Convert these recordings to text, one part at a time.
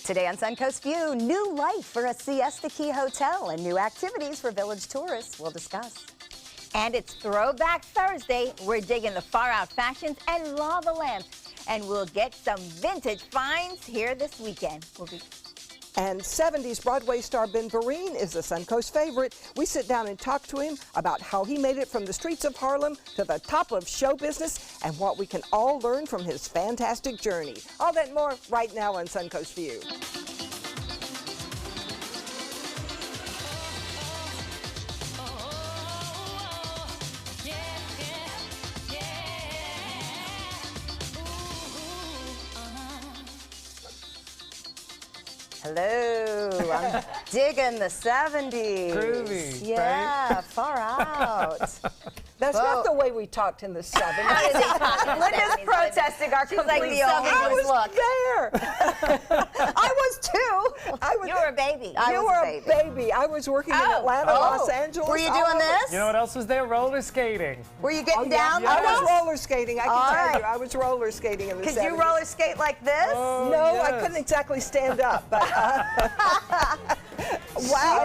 Today on Suncoast View, new life for a Siesta Key hotel and new activities for village tourists we'll discuss. And it's Throwback Thursday. We're digging the far-out fashions and lava lamps. And we'll get some vintage finds here this weekend. And 70s Broadway star Ben Vereen is a Suncoast favorite. We sit down and talk to him about how he made it from the streets of Harlem to the top of show business and what we can all learn from his fantastic journey. All that and more right now on Suncoast View. Hello, I'm digging the 70s. Groovy, yeah, right? far out. That's not the way we talked in the 70s. Look at us protesting our complete 70s look. I was too. You were a baby. You were a baby. I was working in Atlanta, Los Angeles. Were you doing this? You know what else was there? Roller skating. Were you getting down? I was roller skating. I can tell you, I was roller skating in the 70s. Could you roller skate like this? No, yes. I couldn't exactly stand up, but wow,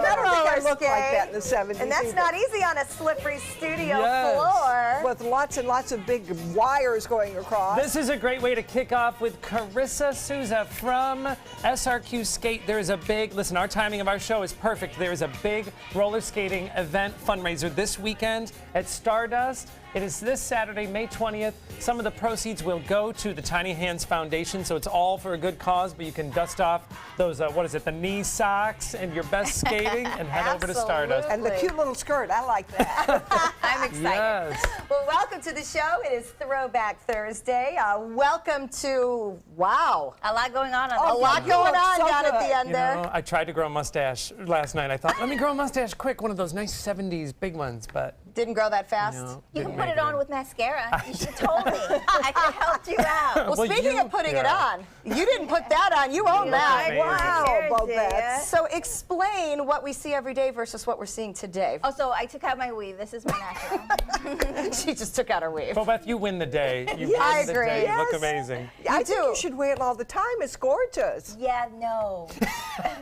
I don't think I looked skate. like that in the 70s. And that's either. not easy on a slippery studio Yes. floor. With lots and lots of big wires going across. This is a great way to kick off with Carissa Souza from SRQ Skate. There is a big, listen, our timing of our show is perfect. There is a big roller skating event fundraiser this weekend at Stardust. It is this Saturday, May 20th. Some of the proceeds will go to the Tiny Hands Foundation, so it's all for a good cause, but you can dust off those, the knee socks and your best skating and head over to Stardust. And the cute little skirt, I like that. I'm excited. Yes. Well, welcome to the show. It is Throwback Thursday. Welcome to, wow. A lot going on. A lot going on so down at good. the end there. I tried to grow a mustache last night. I thought, let me grow a mustache quick, one of those nice 70s big ones, but Didn't grow that fast? no, You didn't can put make it on with mascara. You should have told me. I could have helped you out. Well, speaking of putting it on, you didn't put that on. You own that. amazing. Wow, Sure did. Bobette. So explain what we see every day versus what we're seeing today. Oh, so I took out my weave. This is my natural. She just took out her weave. Well, Beth, you win the day. You Yes, I win the agree. day. You look Yes. amazing. I do. think you should wear it all the time. It's gorgeous. Yeah, no.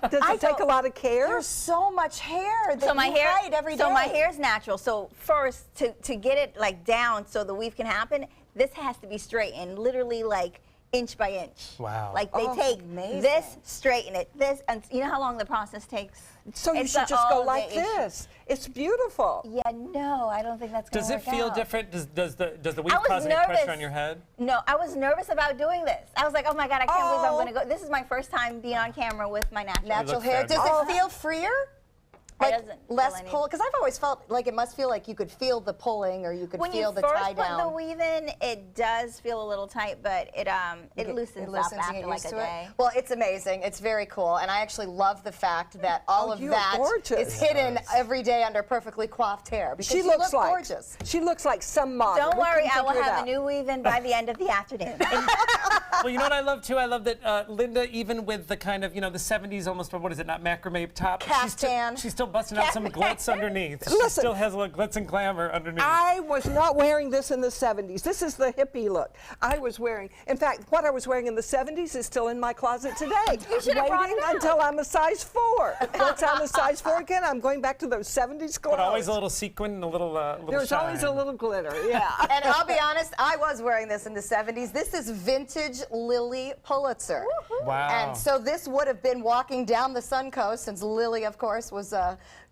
Does it take a lot of care? There's so much hair that So my you hair, hide every day. so my hair's natural. So first, to get it like down so the weave can happen, this has to be straightened, literally like inch by inch. Wow. Like they take amazing. this, straighten it, this, and you know how long the process takes? So you It's should a just go all-day like issue. this. It's beautiful. Yeah, no, I don't think that's gonna Does it work feel out. different? Does the weave I was cause any pressure nervous. on your head? No, I was nervous about doing this. I was like, oh my God, I can't believe I'm Oh. gonna go. This is my first time being on camera with my natural Natural hair. Does fabulous. it feel freer? It Like doesn't less feel any- pull? Because I've always felt like it must feel like you could feel the pulling or you could When feel you the first tie put the down. weave in, it does feel a little tight, but it loosens up you after get like used a to day. Well, it's amazing. It's very cool. And I actually love the fact that all of you're that gorgeous. is hidden every day under perfectly coiffed hair. Because She you looks look like gorgeous. She looks like some model. Don't We worry, couldn't I will figure it have out. a new weave in by the end of the afternoon. Well, you know what I love too? I love that Linda, even with the kind of, the 70s almost, what is it, not macrame top? Caftan. She's still busting out some glitz underneath. She Listen. still has a little glitz and glamour underneath. I was not wearing this in the 70s. This is the hippie look. I was wearing, in fact, what I was wearing in the 70s is still in my closet today. should have brought Waiting it out. until I'm a size 4. Once I'm a size 4 again, I'm going back to those 70s clothes. But always a little sequin and a little There's shine. always a little glitter, yeah. And I'll be honest, I was wearing this in the 70s. This is vintage Lily Pulitzer. Wow. And so this would have been walking down the Suncoast, since Lily, of course, was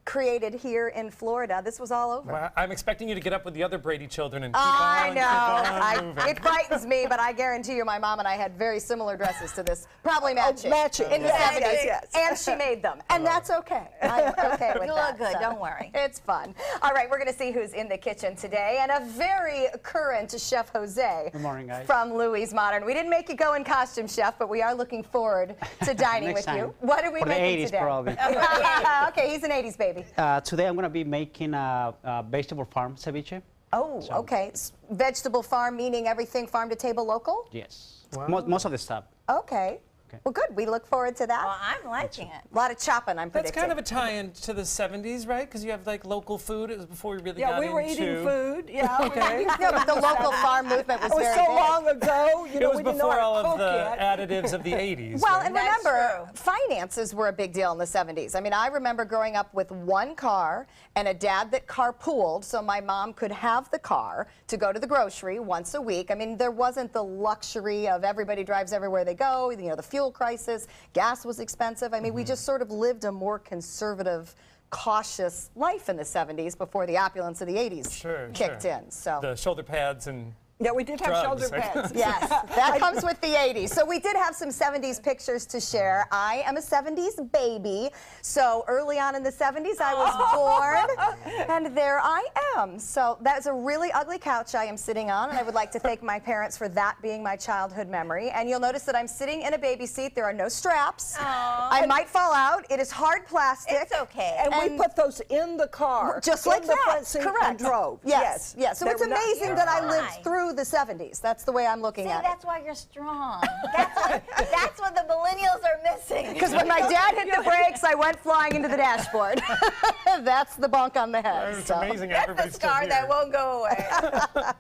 created here in Florida. This was all over. Wow. I'm expecting you to get up with the other Brady children and keep I on, know. keep on moving. It frightens me, but I guarantee you my mom and I had very similar dresses to this. Probably matching. matching. In the Yes, 70s. yes, yes. And she made them. And that's okay. I'm okay with You that. look good, so don't worry. It's fun. All right, we're going to see who's in the kitchen today. And a very current Chef Jose. Good morning, guys. From Louis Modern. We didn't make you go in costume, Chef, but we are looking forward to dining Next with you. time. What are we For the making 80s, today? probably. Okay, he's an 80s baby. Today I'm going to be making a vegetable farm ceviche. Oh, okay. Vegetable farm, meaning everything farm to table local? Yes. Wow. Most of the stuff. Okay. Okay. Well, good. We look forward to that. Well, I'm liking it. A lot of chopping, I'm That's predicting. kind of a tie-in to the 70s, right? Because you have like local food. It was before we really got Yeah, we were into... eating food. Yeah, okay. No, but the local farm movement was It was very so big. long ago. You It know, was we didn't know before how all to of cook the yet. additives of the 80s. Well, right? and That's remember, true. finances were a big deal in the 70s. I mean, I remember growing up with one car and a dad that carpooled, so my mom could have the car to go to the grocery once a week. I mean, there wasn't the luxury of everybody drives everywhere they go, you know, the fuel crisis, gas was expensive. I mean, we just sort of lived a more conservative, cautious life in the 70s before the opulence of the 80s kicked in. So. The shoulder pads and... Yeah, we did have Drugs, shoulder right? pads. Yes, that comes with the 80s. So we did have some 70s pictures to share. I am a 70s baby. So early on in the 70s, I was born, and there I am. So that's a really ugly couch I am sitting on, and I would like to thank my parents for that being my childhood memory. And you'll notice that I'm sitting in a baby seat. There are no straps. I might fall out. It is hard plastic. It's okay. And we put those in the car. Just in like the that. front seat Correct. and drove. Yes, yes. So They it's were not- amazing that I lived through the 70s. That's the way I'm looking See, at it. that's why you're strong. That's what the millennials are missing. Because when my dad hit the brakes, I went flying into the dashboard. That's the bunk on the head. It's so. amazing That's everybody's the still scar here. that won't go away.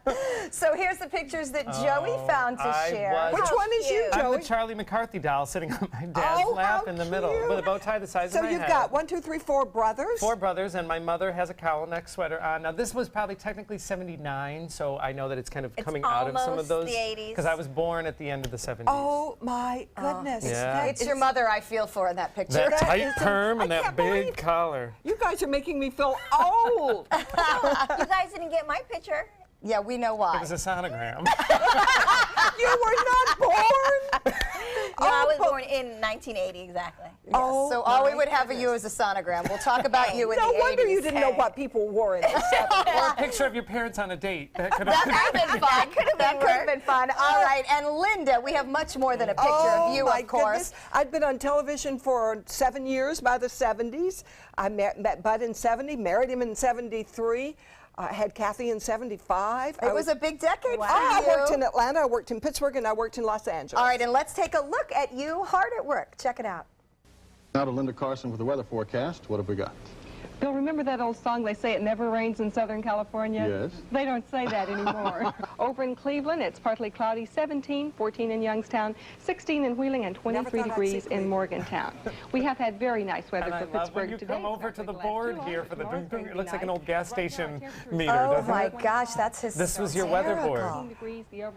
So here's the pictures that Joey found to I share. was- Which one is you, cute. I'm Joey? the Charlie McCarthy doll sitting on my dad's Oh, lap how in the middle cute. with a bow tie the size So of my you've head. got 1, 2, 3, 4 brothers. 4 brothers, and my mother has a cowl neck sweater on. Now, this was probably technically 79, so I know that it's kind of It's coming out of some of almost those. the 80s. Because I was born at the end of the 70s. Oh my goodness. Yeah. It's your mother I feel for in that picture. That That tight is perm and I that can't big believe- collar. You guys are making me feel old. You guys didn't get my picture. Yeah, we know why. It was a sonogram. You were not born. No, I was born in 1980 exactly. Yes, Oh, so all we my would have of you is a sonogram. We'll talk about you in No the wonder 80s. you didn't know what people wore in the 70s. Or a picture of your parents on a date. That could have That could have been fun. That could have been fun. All right, and Linda, we have much more than a picture of you, my of course. Goodness. I'd been on television for 7 years by the 70s. I met Bud in 70, married him in 73. I had Kathy in 75. It was a big decade for I you. worked in Atlanta, I worked in Pittsburgh, and I worked in Los Angeles. All right, and let's take a look at you hard at work. Check it out. Now to Linda Carson with the weather forecast. What have we got? Bill, remember that old song, they say it never rains in Southern California? Yes. They don't say that anymore. Over in Cleveland, it's partly cloudy, 17, 14 in Youngstown, 16 in Wheeling, and 23 thought I'd see degrees in Cleveland. Morgantown. We have had very nice weather And I for love when Pittsburgh you today. come over to the board here for the ding ding. It looks like an old gas station meter, Oh doesn't my it? gosh, that's hysterical. This was your weather board.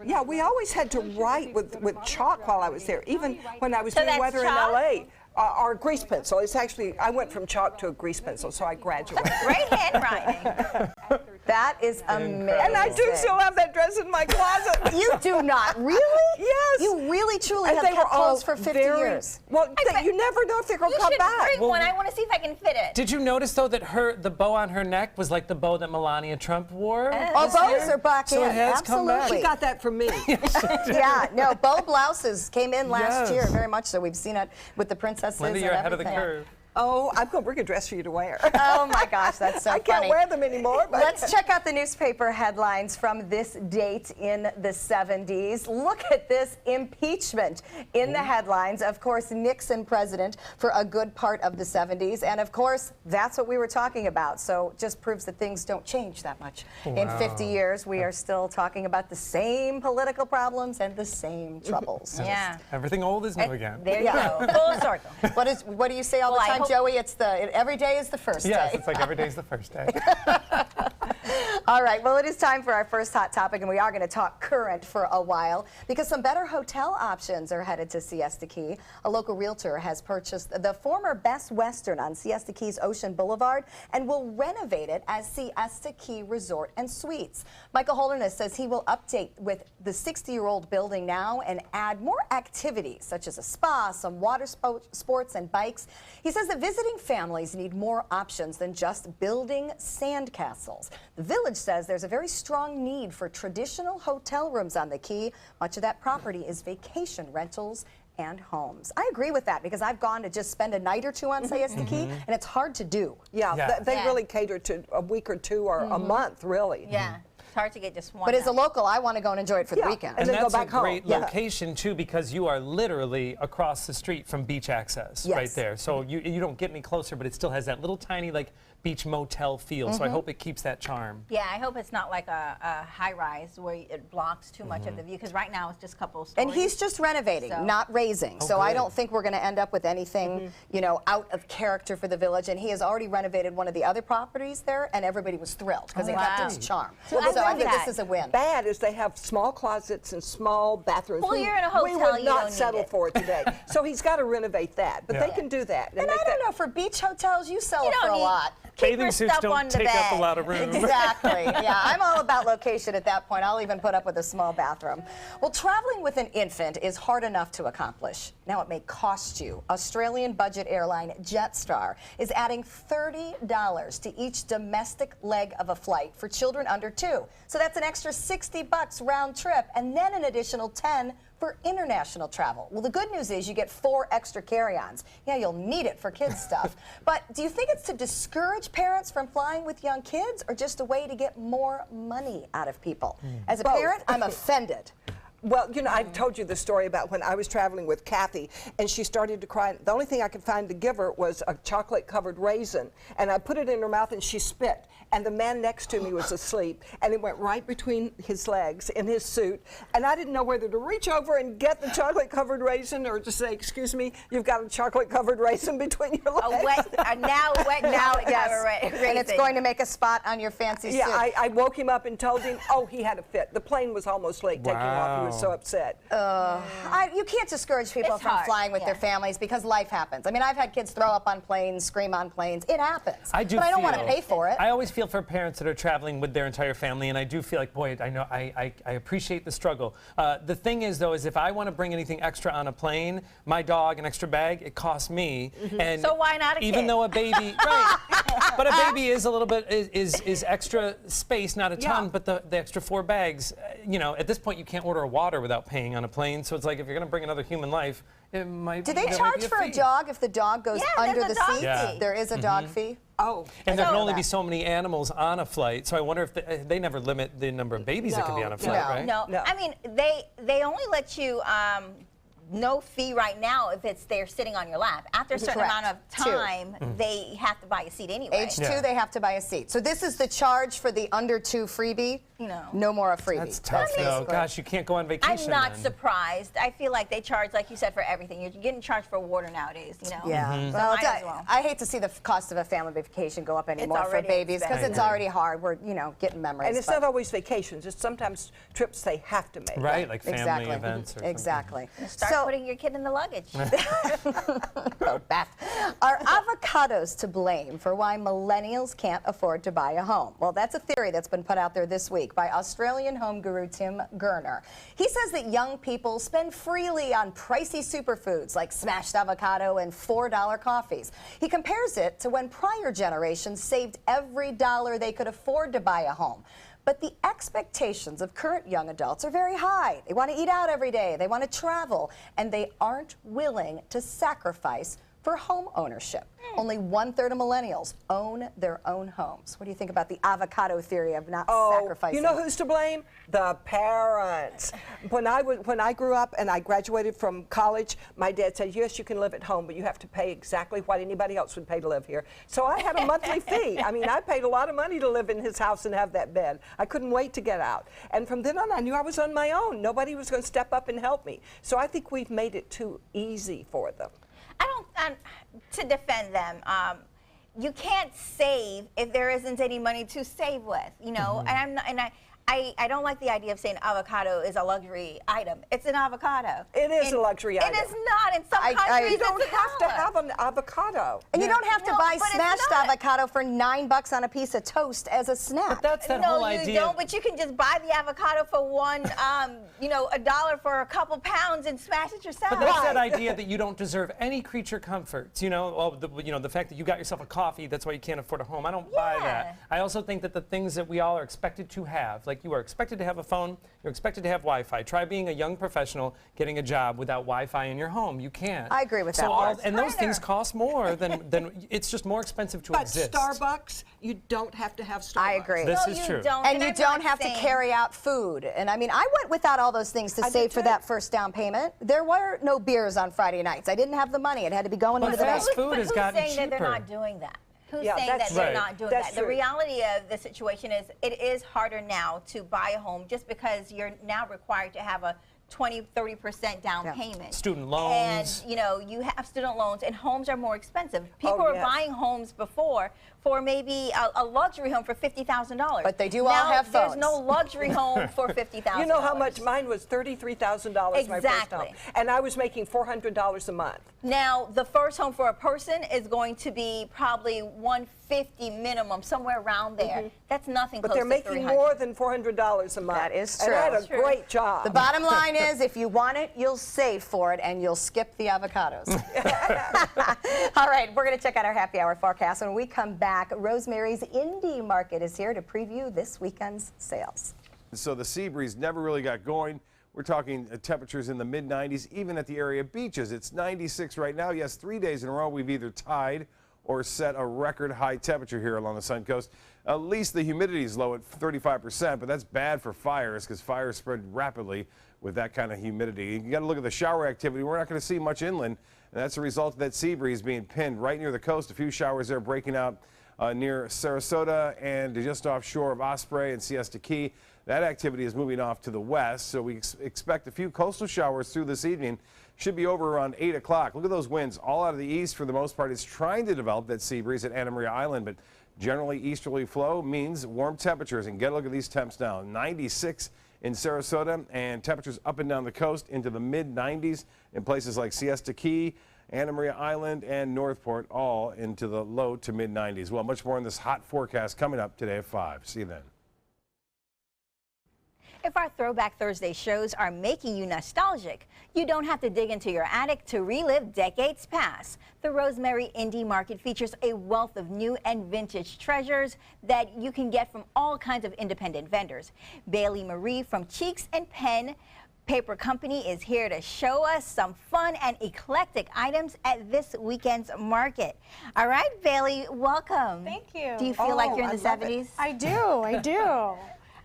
Yeah, we always had to write with chalk while I was there, even when I was So doing that's weather chalk? in L.A. Our grease pencil. It's actually, I went from chalk to a grease pencil, so I graduated. Great handwriting. That is amazing. And I do still have that dress in my closet. You do not, really? Yes. You really, truly And have they were kept all clothes for 50 very, years. Well, bet- you never know if they're going You to come should back. bring one. I want to see if I can fit it. Did you notice though that the bow on her neck was like the bow that Melania Trump wore? Oh, this bows year? are back So in. it has come back. Absolutely. She got that from me. Yeah, no, bow blouses came in last Yes. year, very much so. We've seen it with the princesses Linda, and you're ahead of the everything. curve. Oh, I'm going to bring a dress for you to wear. Oh my gosh, that's so I can't funny. wear them anymore. But Let's check out the newspaper headlines from this date in the 70s. Look at this impeachment in the headlines. Of course, Nixon president for a good part of the 70s. And of course, that's what we were talking about. So it just proves that things don't change that much. In 50 years, we are still talking about the same political problems and the same troubles. Yeah. Everything old is new again. There you go. Full circle. What do you say all Well, the I time, hope- Joey? Every day is the first Yes, day. it's like every day's the first day. All right, well, it is time for our first hot topic, and we are going to talk current for a while because some better hotel options are headed to Siesta Key. A local realtor has purchased the former Best Western on Siesta Key's Ocean Boulevard and will renovate it as Siesta Key Resort and Suites. Michael Holderness says he will update with the 60-year-old building now and add more activities such as a spa, some water sports, and bikes. He says that visiting families need more options than just building sandcastles. The Village says there's a very strong need for traditional hotel rooms on the Key. Much of that property is vacation rentals and homes. I agree with that because I've gone to just spend a night or two on Siesta Key, and it's hard to do. yeah, Yeah. they Yeah. really cater to a week or two or a month, really. Yeah. hard to get just one. But as a night. local, I want to go and enjoy it for the Yeah. weekend. And then go that's back a home. great Yeah. location too, because you are literally across the street from beach access right Yes. there. So you don't get any closer, but it still has that little tiny like beach motel feel. So I hope it keeps that charm. Yeah, I hope it's not like a high rise where it blocks too much of the view, because right now it's just a couple of stories. And he's just renovating, So- not raising. So I good. don't think we're going to end up with anything, you know, out of character for the village. And he has already renovated one of the other properties there, and everybody was thrilled because it kept wow. its charm. Well, so I I love think that. this is a win. Bad is they have small closets and small bathrooms. Well, you're in a We hotel, would you not don't need settle it. for it today. So he's got to renovate that. But they Yeah. can do that. And I make don't that- know, for beach hotels, you sell You it don't for a need- lot. Keep Bathing your suits stuff don't on the take up a bed. lot of room. Exactly. Yeah, I'm all about location at that point. I'll even put up with a small bathroom. Well, traveling with an infant is hard enough to accomplish. Now it may cost you. Australian budget airline Jetstar is adding $30 to each domestic leg of a flight for children under 2. So that's an extra $60 round trip, and then an additional 10 for international travel. Well, the good news is you get 4 extra carry-ons. Yeah, you'll need it for kids stuff. But do you think it's to discourage parents from flying with young kids, or just a way to get more money out of people? As a Both. parent, I'm offended. Well, you know, I've told you the story about when I was traveling with Kathy, and she started to cry. The only thing I could find to give her was a chocolate-covered raisin, and I put it in her mouth, and she spit. And the man next to me was asleep, and it went right between his legs in his suit, and I didn't know whether to reach over and get the chocolate-covered raisin or to say, "Excuse me, you've got a chocolate-covered raisin between your legs." A wet, now Yes. And it's going to make a spot on your fancy Yeah, suit. I woke him up and told him, oh, he had a fit. The plane was almost late taking off. He was so upset. You can't discourage people It's from hard, flying with their yeah. families because life happens. I mean, I've had kids throw up on planes, scream on planes. It happens. I do but I don't want to feel- pay for it. I always feel for parents that are traveling with their entire family, and I do feel like, boy, I know I appreciate the struggle. The thing is, though, is if I want to bring anything extra on a plane, my dog, an extra bag, it costs me. And So why not a even kid? though a baby, right? But a baby is a little bit is extra space, not a ton. Yeah. But the extra 4 bags, you know, at this point you can't order a water without paying on a plane. So it's like if you're going to bring another human life, it might. Do they there might charge be for a fee. dog if the dog goes Yeah, under there's the a dog seat? Yeah. fee. There is a dog fee? Oh, And there can know only be that. so many animals on a flight, so I wonder if they never limit the number of babies that can be on a flight, no. right? No, No. I mean they only let you no fee right now if they're sitting on your lap. After a certain Correct. amount of Two. time, they have to buy a seat anyway. Age 2, Yeah. they have to buy a seat. So this is the charge for the under 2 freebie? No. No more a freebie. That's tough, though. basically- Gosh, you can't go on vacation. I'm not then. surprised. I feel like they charge, like you said, for everything. You're getting charged for water nowadays, you know? Yeah. So Well, might as well. I hate to see the cost of a family vacation go up anymore for already babies because expensive. it's already hard. We're, getting memories. and it's but- not always vacations. It's sometimes trips they have to make. Right, like family Exactly. events or something. Exactly. Start So- putting your kid in the luggage. Oh, Beth. Are avocados to blame for why millennials can't afford to buy a home? Well, that's a theory that's been put out there this week by Australian home guru Tim Gurner. He says that young people spend freely on pricey superfoods like smashed avocado and $4 coffees. He compares it to when prior generations saved every dollar they could afford to buy a home. But the expectations of current young adults are very high. They want to eat out every day, they want to travel, and they aren't willing to sacrifice for home ownership. Only 1/3 of millennials own their own homes. What do you think about the avocado theory of not sacrificing? You know who's to blame? The parents. When I grew up and I graduated from college, my dad said, yes, you can live at home, but you have to pay exactly what anybody else would pay to live here. So I had a monthly fee. I mean, I paid a lot of money to live in his house and have that bed. I couldn't wait to get out. And from then on, I knew I was on my own. Nobody was going to step up and help me. So I think we've made it too easy for them. To defend them, you can't save if there isn't any money to save with, you know. And I'm not, and I don't like the idea of saying avocado is a luxury item. It's an avocado. It is a luxury item. It is not. In some I- countries, You don't it's a have to dollar. have an avocado. And you don't have to No, buy but it's smashed not. avocado for $9 on a piece of toast as a snack. But that's that no, whole you idea. don't. But you can just buy the avocado for $1 for a couple pounds and smash it yourself. But there's that idea that you don't deserve any creature comforts. The fact that you got yourself a coffee, that's why you can't afford a home. I don't buy that. Yeah. I also think that the things that we all are expected to have, like Like, you are expected to have a phone, you're expected to have Wi-Fi. Try being a young professional getting a job without Wi-Fi in your home. You can't. I agree with that. And those things cost more than it's just more expensive to But exist. Starbucks, you don't have to have Starbucks. I agree. This No, is you true. don't. And you I'm don't not have to saying- carry out food. And I mean, I went without all those things to I save did for too. that first down payment. There were no beers on Friday nights. I didn't have the money. It had to be going But into the bank. fast food has Who's gotten saying that they're cheaper. not doing that? Who's Yeah, saying that that's they're right. not doing That's that? The true. reality of the situation is it is harder now to buy a home just because you're now required to have a 20-30% down payment. Student loans. And, you know, you have student loans, and homes are more expensive. People were yes. buying homes before for maybe a luxury home for $50,000. But they do all now, have there's phones. no luxury home for $50,000. You know how much mine was? $33,000 my first Exactly. home. And I was making $400 a month. Now, the first home for a person is going to be probably $150 minimum, somewhere around there. That's nothing But close they're to making $300. more than $400 a month. That is And I had true. a True. great job. The bottom line is, if you want it, you'll save for it, and you'll skip the avocados. All right, we're going to check out our happy hour forecast. When we come back, Rosemary's Indie Market is here to preview this weekend's sales. So the sea breeze never really got going. We're talking temperatures in the mid-90s, even at the area beaches. It's 96 right now. Yes, 3 days in a row we've either tied or set a record high temperature here along the Suncoast. At least the humidity is low at 35%, but that's bad for fires because fires spread rapidly with that kind of humidity. You got to look at the shower activity. We're not going to see much inland, and that's a result of that sea breeze being pinned right near the coast. A few showers there breaking out near Sarasota and just offshore of Osprey and Siesta Key. That activity is moving off to the west, so we expect a few coastal showers through this evening. Should be over around 8 o'clock. Look at those winds all out of the east for the most part. It's trying to develop that sea breeze at Anna Maria Island, but generally easterly flow means warm temperatures. And get a look at these temps now. 96 in Sarasota, and temperatures up and down the coast into the mid-90s in places like Siesta Key, Anna Maria Island, and Northport, all into the low to mid-90s. Well, much more in this hot forecast coming up today at 5. See you then. If our Throwback Thursday shows are making you nostalgic, you don't have to dig into your attic to relive decades past. The Rosemary Indie Market features a wealth of new and vintage treasures that you can get from all kinds of independent vendors. Bailey Marie from Cheeks and Pen Paper Company is here to show us some fun and eclectic items at this weekend's market. All right, Bailey, welcome. Thank you. Do you feel like you're in the I love it. 70s? I do.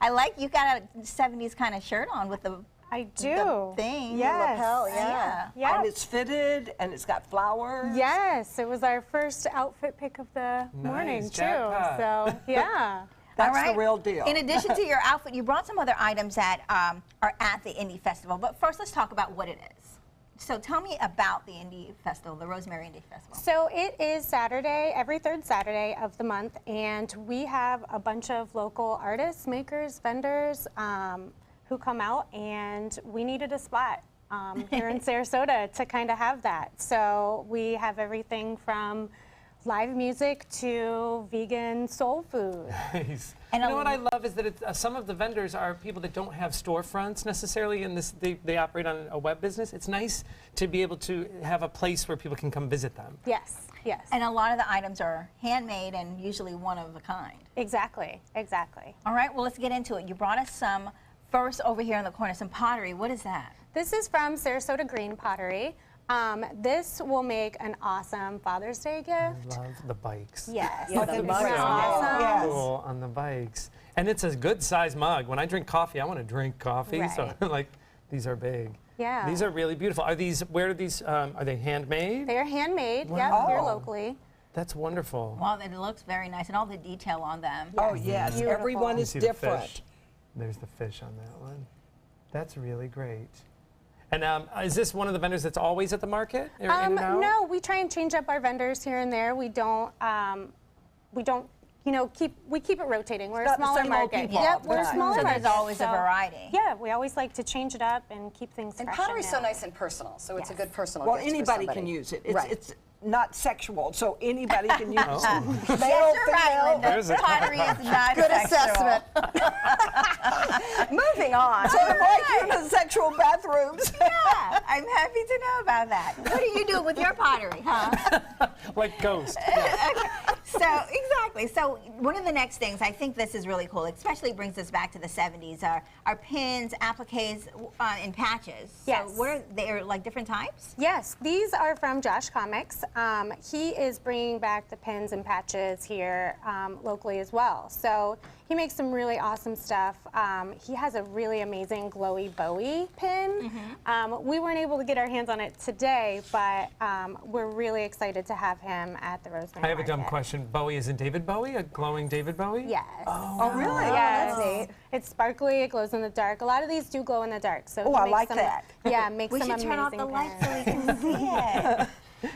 I like you got a 70s kind of shirt on with the I do. the thing. Yes. lapel, yeah. Yeah. And it's fitted, and it's got flowers. Yes, it was our first outfit pick of the morning too. jackpot. So yeah. That's All right. the real deal. In addition to your outfit, you brought some other items that are at the Indie Festival. But first, let's talk about what it is. So tell me about the Indie Festival, the Rosemary Indie Festival. So it is Saturday, every third Saturday of the month, and we have a bunch of local artists, makers, vendors who come out, and we needed a spot here in Sarasota to kind of have that. So we have everything from live music to vegan soul food. Nice. And You know what I love is that some of the vendors are people that don't have storefronts necessarily, and they operate on a web business. It's nice to be able to have a place where people can come visit them. Yes, yes. And a lot of the items are handmade and usually one of a kind. Exactly, exactly. All right, well, let's get into it. You brought us some, first over here in the corner, some pottery. What is that? This is from Sarasota Green Pottery. This will make an awesome Father's Day gift. Love the bikes. Yes. Yeah, Isn't the it mugs. awesome? Yes. Cool on the bikes. And it's a good size mug. When I drink coffee, I want to drink coffee. So like these are big. Yeah. These are really beautiful. Are these, where are these, are they handmade? They are handmade, Wow. yep, here locally. That's wonderful. Well, it looks very nice, and all the detail on them. Oh, yes. Beautiful. Everyone You is see the different. fish. There's the fish on that one. That's really great. And is this one of the vendors that's always at the market? Or in and out? No, we try and change up our vendors here and there. We don't, you know, keep it rotating. We're a not the smaller same old market. people all Yep, the we're a time. smaller So market. there's always a so- variety. Yeah, we always like to change it up and keep things And fresh. pottery's so new. nice and personal, so it's a Yes. good personal Well, gift for anybody somebody. can use it. It's, Right. it's not sexual, so anybody can use it. Yes, Male, you're right, female. Linda. There's a- Pottery is not Good sexual. assessment. Moving on. Sort of like in the sexual bathrooms. Yeah, I'm happy to know about that. What do you do with your pottery, huh? Like Ghost. Exactly. So one of the next things, I think this is really cool, especially brings us back to the 70s, are pins, appliques, and patches. Yes. So what are they, like different types? Yes, these are from Josh Comics. He is bringing back the pins and patches here locally as well. So he makes some really awesome stuff. He has a really amazing glowy Bowie pin. We weren't able to get our hands on it today, but we're really excited to have him at the Rosemary I have a dumb Market. question. Bowie isn't David Bowie? A glowing David Bowie? Yes. Oh, really? Yes. Oh, that's neat. It's sparkly, it glows in the dark. A lot of these do glow in the dark. So Oh, he I makes like some, that. Yeah, makes We some should amazing turn off the lights so we pins. can see it.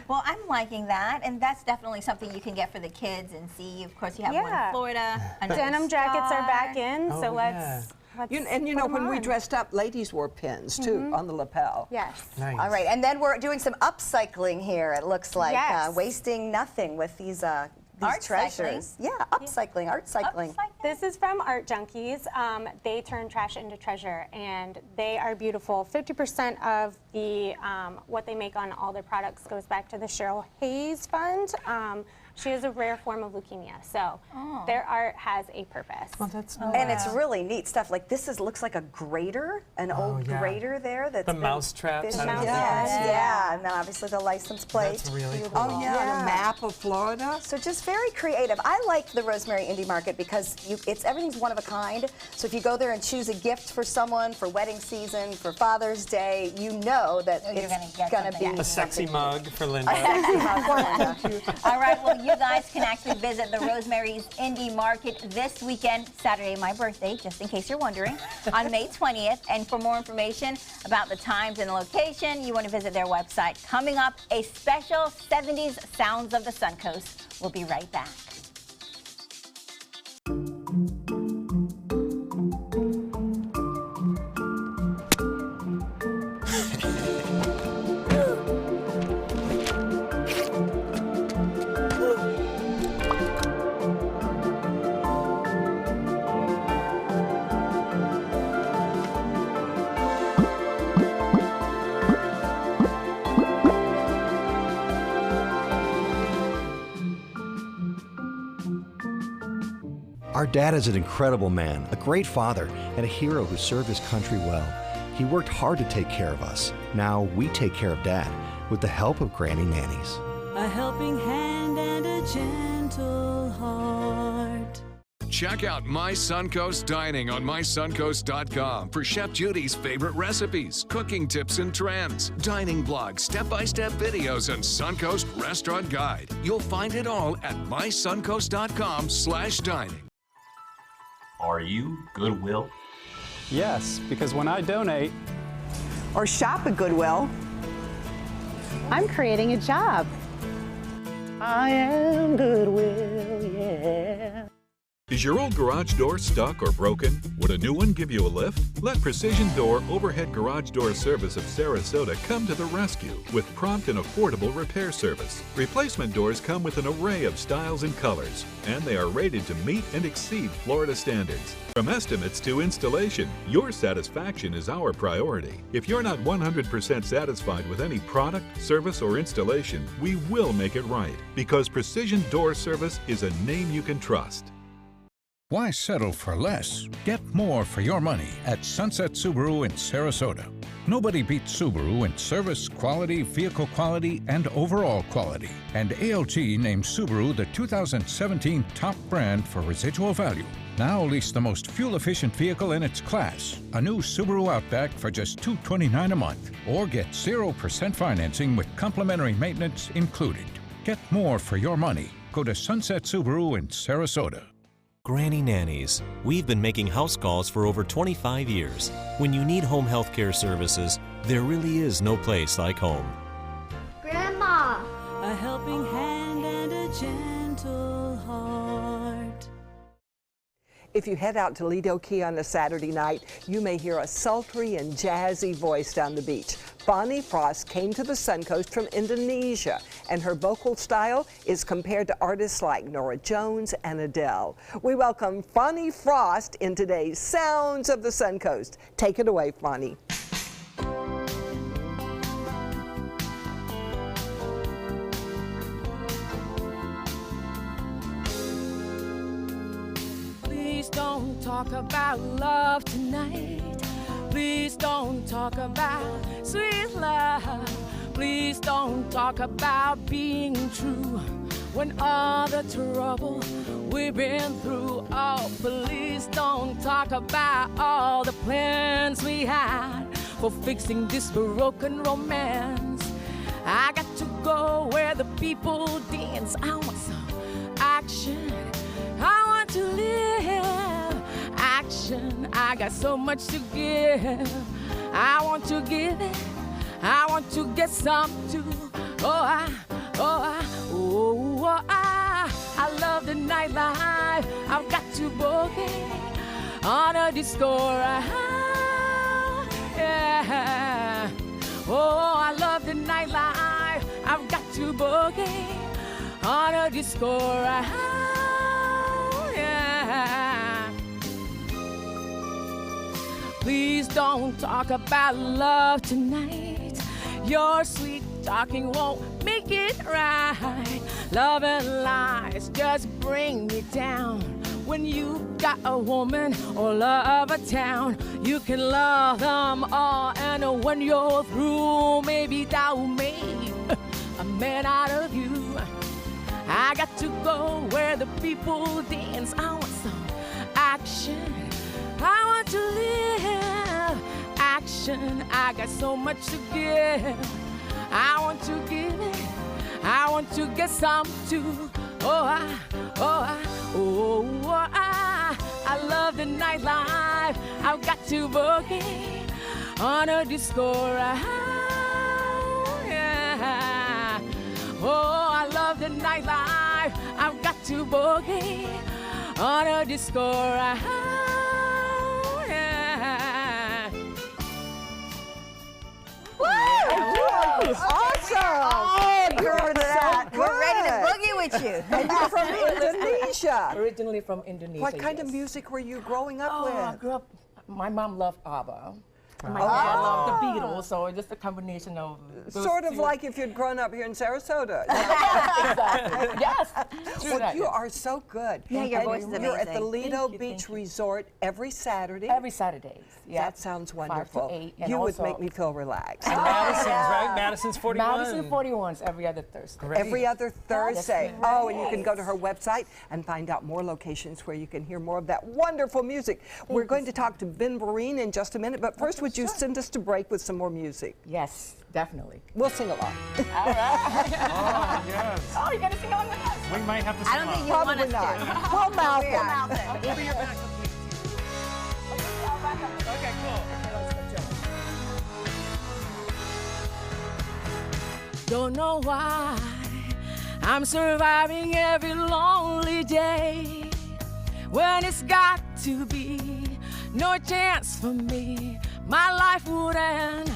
Well, I'm liking that, and that's definitely something you can get for the kids and see. Of course, you have one Yeah. in Florida. another Denim jackets are back star. in, Oh, so yeah. let's You know, put 'em when we on. dressed up, ladies wore pins too on the lapel. Yes. Nice. All right, and then we're doing some upcycling here, it looks like. Yes. Wasting nothing with these Art treasures. Yeah, upcycling, art cycling. This is from Art Junkies. They turn trash into treasure, and they are beautiful. 50% of the what they make on all their products goes back to the Cheryl Hayes Fund. She has a rare form of leukemia, so their art has a purpose. Oh, that's And it's really neat stuff. Like this looks like a grater, an old yeah. grater there. That's The been- mouse traps. been- I don't know. yeah, and then obviously the license plate. That's really cool. Oh yeah, and Yeah. a map of Florida. So just very creative. I like the Rosemary Indie Market because everything's one of a kind. So if you go there and choose a gift for someone for wedding season, for Father's Day, you know that You're gonna it's get going to something. be A sexy mug for Linda. All right, well, you guys can actually visit the Rosemary's Indie Market this weekend, Saturday, my birthday, just in case you're wondering, on May 20th. And for more information about the times and the location, you want to visit their website. Coming up, a special 70s Sounds of the Suncoast. We'll be right back. Our dad is an incredible man, a great father, and a hero who served his country well. He worked hard to take care of us. Now we take care of Dad with the help of Granny Nannies. A helping hand and a gentle heart. Check out My Suncoast Dining on mysuncoast.com for Chef Judy's favorite recipes, cooking tips and trends, dining blogs, step-by-step videos, and Suncoast Restaurant Guide. You'll find it all at mysuncoast.com/dining. Are you Goodwill? Yes, because when I donate, Or shop at Goodwill. I'm creating a job. I am Goodwill, yeah. Is your old garage door stuck or broken? Would a new one give you a lift? Let Precision Door Overhead Garage Door Service of Sarasota come to the rescue with prompt and affordable repair service. Replacement doors come with an array of styles and colors, and they are rated to meet and exceed Florida standards. From estimates to installation, your satisfaction is our priority. If you're not 100% satisfied with any product, service, or installation, we will make it right, because Precision Door Service is a name you can trust. Why settle for less? Get more for your money at Sunset Subaru in Sarasota. Nobody beats Subaru in service, quality, vehicle quality, and overall quality. And ALG named Subaru the 2017 top brand for residual value. Now lease the most fuel-efficient vehicle in its class, a new Subaru Outback for just $229 a month, or get 0% financing with complimentary maintenance included. Get more for your money. Go to Sunset Subaru in Sarasota. Granny Nannies. We've been making house calls for over 25 years. When you need home health care services, there really is no place like home. Grandma! A helping hand and a gentle heart. If you head out to Lido Key on a Saturday night, you may hear a sultry and jazzy voice down the beach. Bonnie Frost came to the Suncoast from Indonesia, and her vocal style is compared to artists like Norah Jones and Adele. We welcome Bonnie Frost in today's Sounds of the Suncoast. Take it away, Bonnie. talk about love tonight. Please don't talk about sweet love. Please don't talk about being true when all the trouble we've been through. Oh, please don't talk about all the plans we had for fixing this broken romance. I got to go where the people dance. I want some action. I want to live action. I got so much to give. I want to give it. I want to get some too. I love the nightlife. I've got to boogie on a disco. Yeah. Oh, I love the nightlife. I've got to boogie on a disco. Yeah. Please don't talk about love tonight. Your sweet talking won't make it right. Love and lies just bring me down. When you got a woman or love a town, you can love them all, and when you're through, maybe thou made a man out of you. I got to go where the people dance. I want some action. I want to live action. I got so much to give. I want to give it. I want to get some too. I love the nightlife. I've got to boogie on a disco. Yeah. Oh, I love the nightlife. I've got to boogie on a disco. Yeah. Woo! Awesome! Oh, girl, You're so good. We're ready to boogie with you. And you're from Indonesia. Originally from Indonesia. What kind yes. of music were you growing up with? I grew up, my mom loved ABBA. And my Oh. dad loved the Beatles, so just a combination of those Sort of two. like if you'd grown up here in Sarasota. Exactly. Yes. True Well, that, you yes. are so good. Yeah, your And voice is You're at the amazing. Lido Thank you, Beach thank you. Resort every Saturday. Every Saturdays. Yeah. That sounds 5 wonderful. to 8. And You would also make me feel relaxed. Madison's, right? Madison's 41. Madison 41's every other Thursday. Great. Every other Thursday. That's Oh, and you can go to her website and find out more locations where you can hear more of that wonderful music. We're going to talk to Ben Vereen in just a minute, but first, would you send us to break with some more music? Yes, definitely. We'll sing along. All right. Oh, yes. Oh, you're going to sing along with us? We might have to I sing don't think along. you want Probably us not. to. We'll mouth We'll it. mouth it. We'll be your backup. Okay, cool. Don't know why I'm surviving every lonely day when it's got to be no chance for me. My life would end.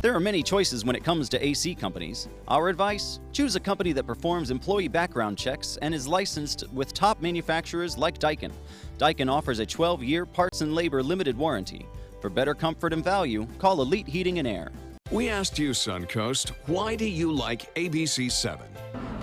There are many choices when it comes to AC companies. Our advice? Choose a company that performs employee background checks and is licensed with top manufacturers like Daikin. Daikin offers a 12-year parts and labor limited warranty. For better comfort and value, call Elite Heating and Air. We asked you, Suncoast, why do you like ABC7?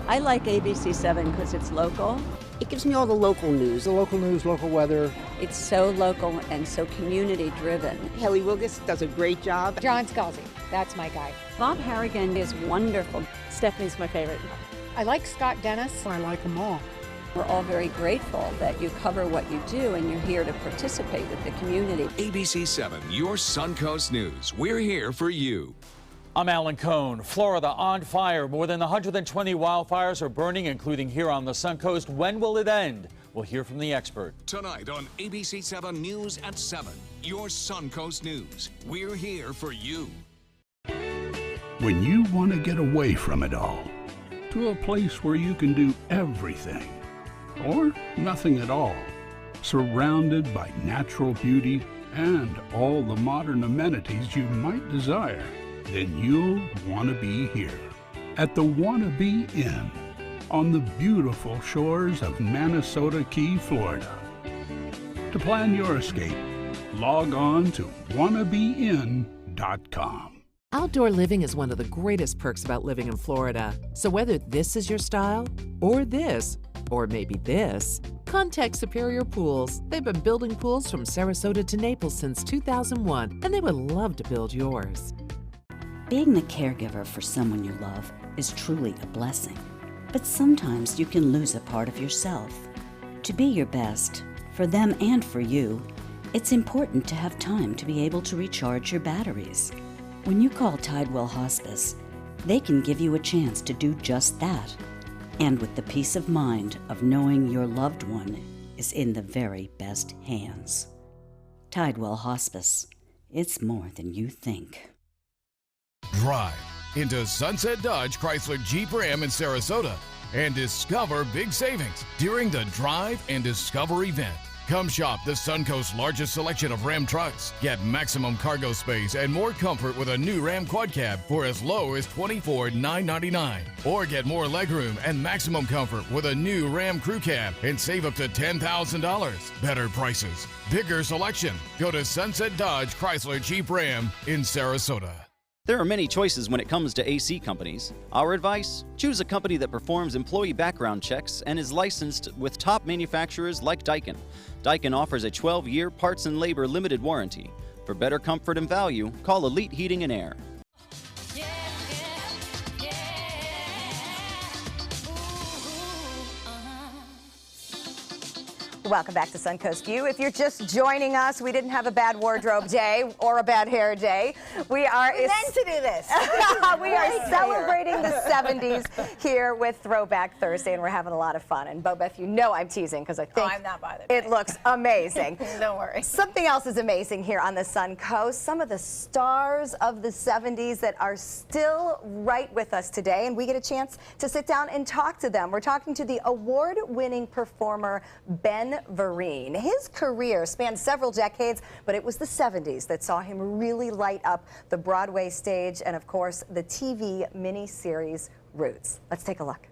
I like ABC7 because it's local. It gives me all the local news. The local news, local weather. It's so local and so community driven. Kelly Wilgus does a great job. John Scalzi, that's my guy. Bob Harrigan is wonderful. Stephanie's my favorite. I like Scott Dennis. I like them all. We're all very grateful that you cover what you do and you're here to participate with the community. ABC7, your Suncoast News. We're here for you. I'm Alan Cohn. Florida on fire. More than 120 wildfires are burning, including here on the Suncoast. When will it end? We'll hear from the expert. Tonight on ABC7 News at 7, your Suncoast News. We're here for you. When you want to get away from it all, to a place where you can do everything, or nothing at all, surrounded by natural beauty and all the modern amenities you might desire, then you'll want to be here at the Wanna Be Inn on the beautiful shores of Manasota Key, Florida. To plan your escape, log on to wannabeinn.com. Outdoor living is one of the greatest perks about living in Florida. So whether this is your style, or this, or maybe this, Contact Superior Pools. They've been building pools from Sarasota to Naples since 2001, and they would love to build yours. Being the caregiver for someone you love is truly a blessing. But sometimes you can lose a part of yourself. To be your best, for them and for you, it's important to have time to be able to recharge your batteries. When you call Tidewell Hospice, they can give you a chance to do just that, and with the peace of mind of knowing your loved one is in the very best hands. Tidewell Hospice. It's more than you think. Drive into Sunset Dodge Chrysler Jeep Ram in Sarasota and discover big savings during the Drive and Discover event. Come shop the Suncoast's largest selection of Ram trucks. Get maximum cargo space and more comfort with a new Ram Quad Cab for as low as $24,999. Or get more legroom and maximum comfort with a new Ram Crew Cab and save up to $10,000. Better prices, bigger selection. Go to Sunset Dodge Chrysler Jeep Ram in Sarasota. There are many choices when it comes to AC companies. Our advice? Choose a company that performs employee background checks and is licensed with top manufacturers like Daikin. Daikin offers a 12-year parts and labor limited warranty. For better comfort and value, call Elite Heating and Air. Welcome back to Suncoast View. If you're just joining us, we didn't have a bad wardrobe day or a bad hair day. We are meant to do this. We are celebrating the 70s here with Throwback Thursday, and we're having a lot of fun. And Bo Beth, you know I'm teasing because I think I'm not bothered. It looks amazing. Don't worry. Something else is amazing here on the Suncoast. Some of the stars of the 70s that are still right with us today, and we get a chance to sit down and talk to them. We're talking to the award-winning performer Ben Vereen. His career spanned several decades, but it was the 70s that saw him really light up the Broadway stage and, of course, the TV miniseries Roots. Let's take a look.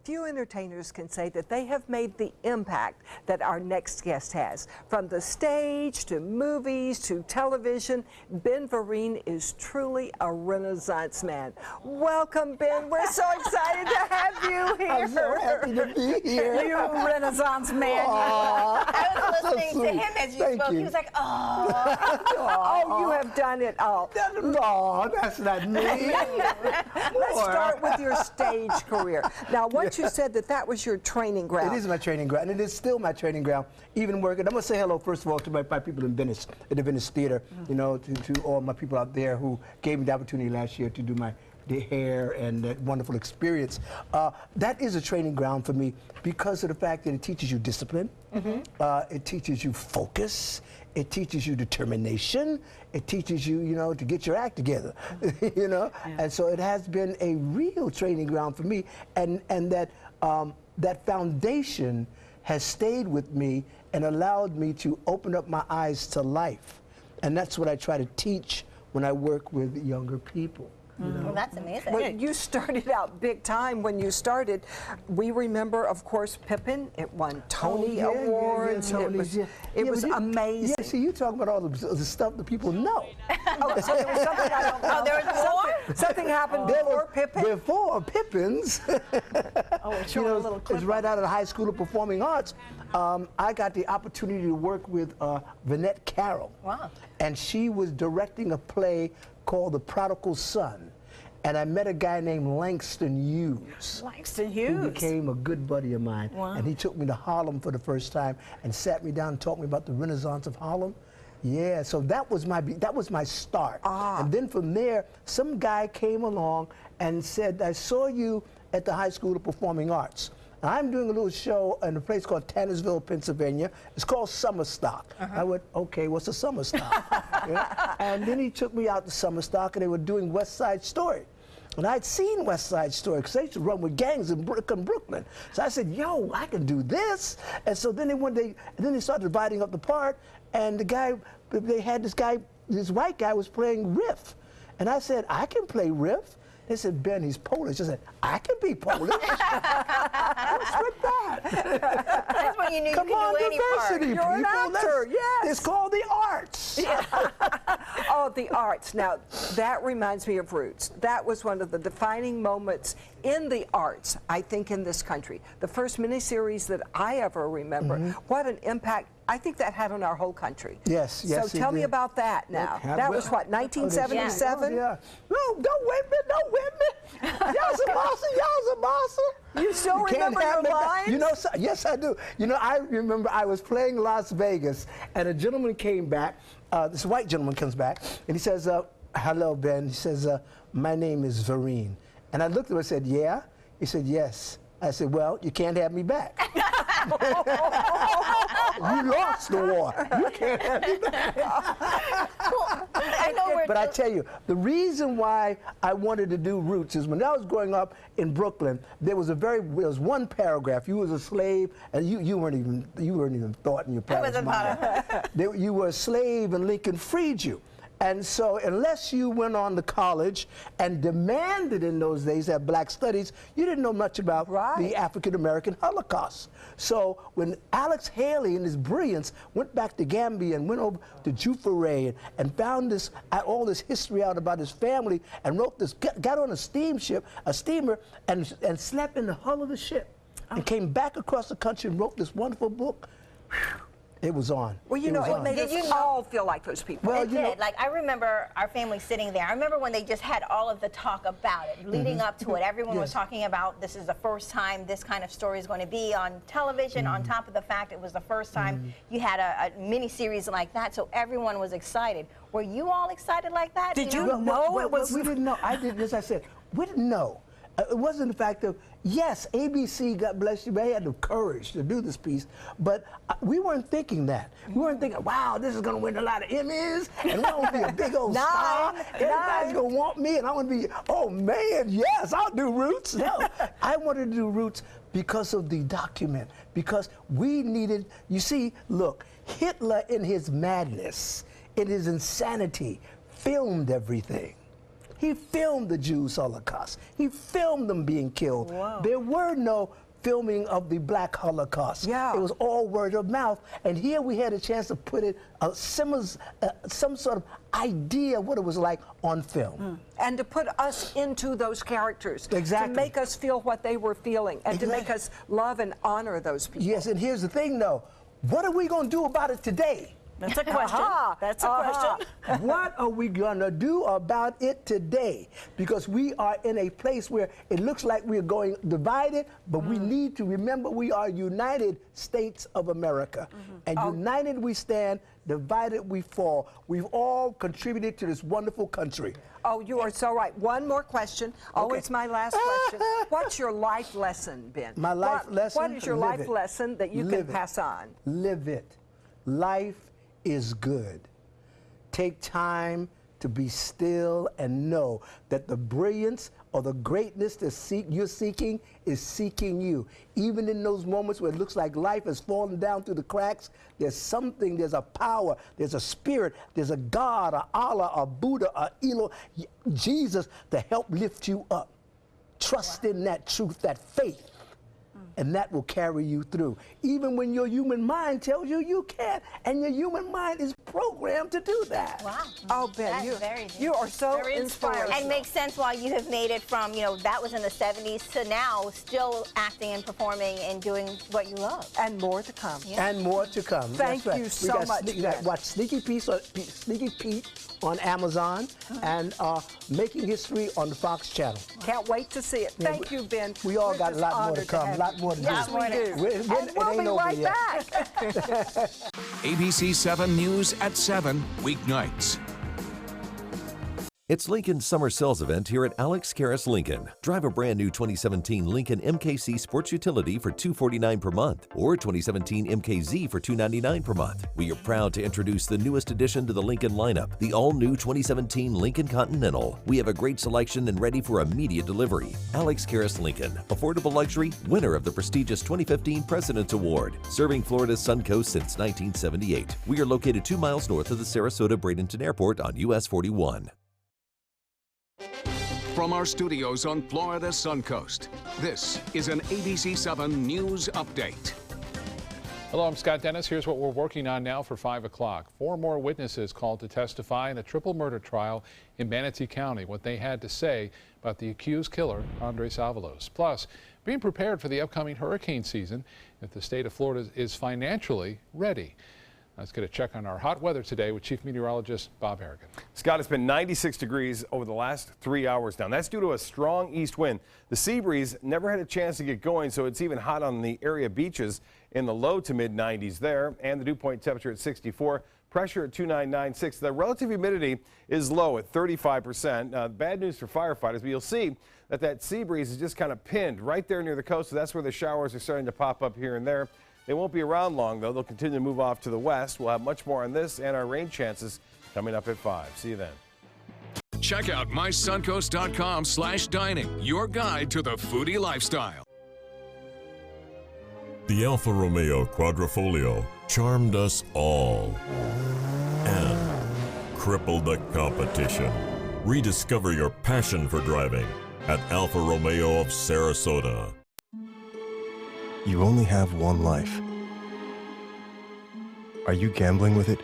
Few entertainers can say that they have made the impact that our next guest has. From the stage to movies to television, Ben Vereen is truly a Renaissance man. Welcome, Ben. We're so excited to have you here. I'm so happy to be here. You Renaissance man. I was listening so to sweet. him as you Thank spoke. you. He was like, oh. Oh, you have done it all. No, that's not me. Let's start with your stage career. Now, once you said that that was your training ground. It is my training ground, and it is still my training ground, even working. I'm going to say hello, first of all, to my people in Venice, at the Venice Theater, you know, to all my people out there who gave me the opportunity last year to do the hair and that wonderful experience. That is a training ground for me because of the fact that it teaches you discipline, it teaches you focus, it teaches you determination, it teaches you, you know, to get your act together, you know? Yeah. And so it has been a real training ground for me, and that that foundation has stayed with me and allowed me to open up my eyes to life. And that's what I try to teach when I work with younger people. You know? Well, that's amazing. Well, you started out big time when you started. We remember, of course, Pippin. It won Tony Awards. It was amazing. Yeah, see, you talking about all the stuff that people know. Oh, so there was something I don't know. Oh, there was more? Something happened before Pippin? Before Pippin's. Oh, it's showing a little clip. It's right out of the High School of Performing Arts. I got the opportunity to work with Vinette Carroll. Wow. And she was directing a play called The Prodigal Son. And I met a guy named Langston Hughes. Langston Hughes. Who became a good buddy of mine. Wow. And he took me to Harlem for the first time and sat me down and taught me about the Renaissance of Harlem. Yeah, so that was my start. And then from there, some guy came along and said, I saw you at the High School of Performing Arts. I'm doing a little show in a place called Tannersville, Pennsylvania. It's called Summer Stock. I went, okay, what's a Summer Stock? Yeah. And then he took me out to Summer Stock, and they were doing West Side Story. And I'd seen West Side Story because they used to run with gangs in Brooklyn. So I said, yo, I can do this. And so then they started dividing up the part, and the guy, they had this white guy was playing Riff. And I said, I can play Riff. They said, Ben, he's Polish. I said, I can be Polish. What's with that? That's when you knew Come you could on, do any part. diversity, You're an people. actor, yes. It's called the arts. Yeah. Oh, the arts. Now, that reminds me of Roots. That was one of the defining moments in the arts, I think, in this country. The first miniseries that I ever remember. What an impact I think that had on our whole country. Yes, yes. So tell me about that now. That was what, 1977? Yeah. No, don't whip me, don't whip me. Y'all's a bossa, y'all's a bossa. You still remember your lines? You know, yes, I do. You know, I remember I was playing Las Vegas, and a gentleman came back. This white gentleman comes back, and he says, hello, Ben. He says, my name is Vereen. And I looked at him and said, yeah? He said, yes. I said, well, you can't have me back. You lost the war. You can't have me back. I know But I tell you, the reason why I wanted to do Roots is when I was growing up in Brooklyn, there was one paragraph. You was a slave, and you weren't even thought in your parents' mind. You were a slave, and Lincoln freed you. And so unless you went on to college and demanded in those days that black studies, you didn't know much about the African-American Holocaust. So when Alex Haley in his brilliance went back to Gambia and went over to Juffure and found all this history out about his family and wrote this, got on a steamer, and slept in the hull of the ship and came back across the country and wrote this wonderful book. It was on. Well, you know, it made us all feel like those people. Well, it did. Like, I remember our family sitting there. I remember when they just had all of the talk about it, leading up to it. Everyone was talking about this is the first time this kind of story is going to be on television, on top of the fact it was the first time you had a mini-series like that, so everyone was excited. Were you all excited like that? Did you know it was? We didn't know. I didn't, as I said, we didn't know. It wasn't the fact of, yes, ABC, God bless you, they had the courage to do this piece, but we weren't thinking that. We weren't thinking, wow, this is going to win a lot of Emmys, and we're going to be a big old star. Everybody's going to want me, and I'm going to be, oh, man, yes, I'll do Roots. No, I wanted to do Roots because of the document, because we needed, you see, look, Hitler in his madness, in his insanity, filmed everything. He filmed the Jews' Holocaust. He filmed them being killed. Wow. There were no filming of the Black Holocaust. Yeah. It was all word of mouth. And here we had a chance to put it, some sort of idea what it was like on film. And to put us into those characters. Exactly. To make us feel what they were feeling and to make us love and honor those people. Yes, and here's the thing, though. What are we going to do about it today? That's a question. That's a question. What are we going to do about it today? Because we are in a place where it looks like we're going divided, but we need to remember we are United States of America. And united we stand, divided we fall. We've all contributed to this wonderful country. Oh, you are so right. One more question. Oh, it's my last question. What's your life lesson, Ben? My life lesson? What is your life lesson that you can pass on? Live it. Life is good. Take time to be still and know that the brilliance or the greatness that you're seeking is seeking you. Even in those moments where it looks like life is falling down through the cracks, there's something, there's a power, there's a spirit, there's a God, a Allah, a Buddha, a Elo, Jesus to help lift you up. Trust in that truth, that faith. And that will carry you through. Even when your human mind tells you you can't, and your human mind is programmed to do that. Wow. Oh, Ben, you are so inspiring. And makes sense why you have made it from, you know, that was in the 70s to now still acting and performing and doing what you love. And more to come. Yeah. And more to come. Thank you so much, Ben. Watch Sneaky Pete on Amazon and Making History on the Fox channel. Can't wait to see it. Thank you, Ben. We all got a lot more to come, a lot more to do. Yes, we do. And we'll be right back. ABC 7 News at 7, weeknights. It's Lincoln's summer sales event here at Alex Karras Lincoln. Drive a brand new 2017 Lincoln MKC Sports Utility for $249 per month or 2017 MKZ for $299 per month. We are proud to introduce the newest addition to the Lincoln lineup, the all-new 2017 Lincoln Continental. We have a great selection and ready for immediate delivery. Alex Karras Lincoln, affordable luxury, winner of the prestigious 2015 President's Award, serving Florida's Suncoast since 1978. We are located 2 miles north of the Sarasota-Bradenton Airport on US 41. From our studios on Florida's Suncoast, this is an ABC 7 News Update. Hello, I'm Scott Dennis. Here's what we're working on now for 5 o'clock. 4 more witnesses called to testify in a triple murder trial in Manatee County, what they had to say about the accused killer, Andres Avalos. Plus, being prepared for the upcoming hurricane season if the state of Florida is financially ready. Let's get a check on our hot weather today with Chief Meteorologist Bob Harrigan. Scott, it's been 96 degrees over the last 3 hours now. That's due to a strong east wind. The sea breeze never had a chance to get going, so it's even hot on the area beaches in the low to mid 90s there, and the dew point temperature at 64. Pressure at 2996. The relative humidity is low at 35%. Bad news for firefighters, but you'll see that sea breeze is just kind of pinned right there near the coast, so that's where the showers are starting to pop up here and there. They won't be around long, though. They'll continue to move off to the west. We'll have much more on this and our rain chances coming up at 5. See you then. Check out mysuncoast.com/dining, your guide to the foodie lifestyle. The Alfa Romeo Quadrifoglio charmed us all and crippled the competition. Rediscover your passion for driving at Alfa Romeo of Sarasota. You only have one life. Are you gambling with it?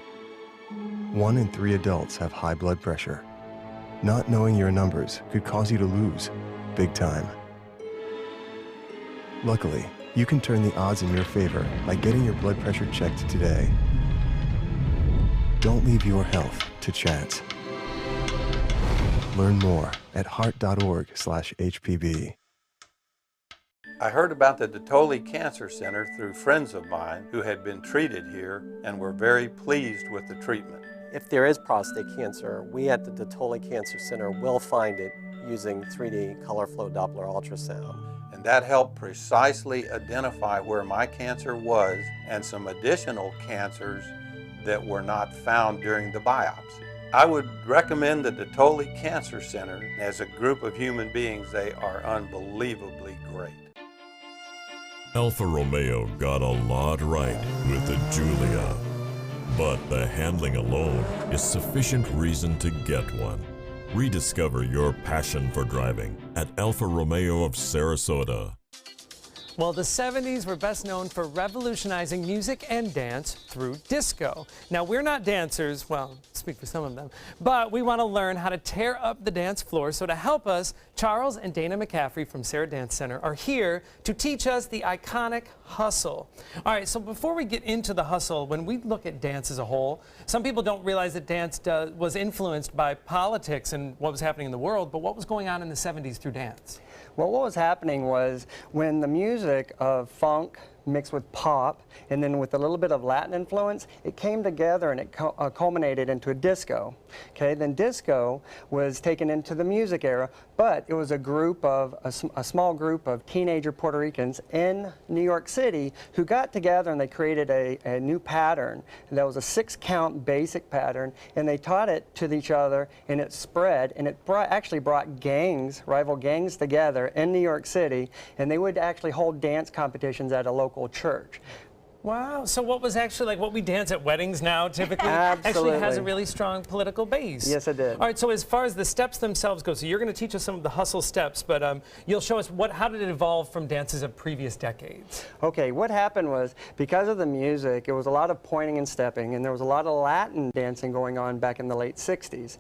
1 in 3 adults have high blood pressure. Not knowing your numbers could cause you to lose, big time. Luckily, you can turn the odds in your favor by getting your blood pressure checked today. Don't leave your health to chance. Learn more at heart.org/HPB. I heard about the Dotoli Cancer Center through friends of mine who had been treated here and were very pleased with the treatment. If there is prostate cancer, we at the Dotoli Cancer Center will find it using 3D color flow Doppler ultrasound. And that helped precisely identify where my cancer was and some additional cancers that were not found during the biopsy. I would recommend the Dotoli Cancer Center. As a group of human beings, they are unbelievably great. Alfa Romeo got a lot right with the Giulia, but the handling alone is sufficient reason to get one. Rediscover your passion for driving at Alfa Romeo of Sarasota. Well, the 70s were best known for revolutionizing music and dance through disco. Now, we're not dancers, well, speak for some of them, but we want to learn how to tear up the dance floor. So to help us, Charles and Dana McCaffrey from Sarah Dance Center are here to teach us the iconic hustle. All right, so before we get into the hustle, when we look at dance as a whole, some people don't realize that dance was influenced by politics and what was happening in the world, but what was going on in the 70s through dance? Well, what was happening was when the music of funk mixed with pop and then with a little bit of Latin influence, it came together and it culminated into a disco. Okay, then disco was taken into the music era, but it was a group of, a small group of teenager Puerto Ricans in New York City who got together and they created a new pattern. And that was a 6-count basic pattern, and they taught it to each other, and it spread, and it actually brought gangs, rival gangs together in New York City, and they would actually hold dance competitions at a local church. Wow, so what was actually like what we dance at weddings now typically Absolutely. actually has a really strong political base. Yes, it did. All right, so as far as the steps themselves go, so you're going to teach us some of the hustle steps, but you'll show us how did it evolve from dances of previous decades? Okay, what happened was because of the music, it was a lot of pointing and stepping, and there was a lot of Latin dancing going on back in the late 60s.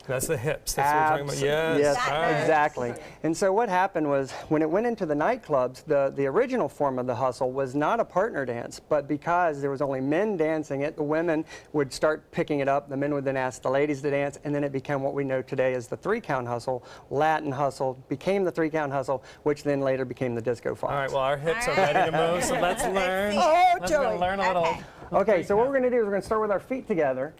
That's the hips. That's what we're talking about. Yes. Yes, Right. exactly. And so what happened was when it went into the nightclubs, the original form of the hustle was not a partner dance, but because there was only men dancing it, the women would start picking it up. The men would then ask the ladies to dance, and then it became what we know today as the 3-count hustle. Latin hustle became the 3-count hustle, which then later became the disco fox. All right, well, our hips are ready to move, so let's learn. Oh, Let's learn a little. Okay, so what we're going to do is we're going to start with our feet together.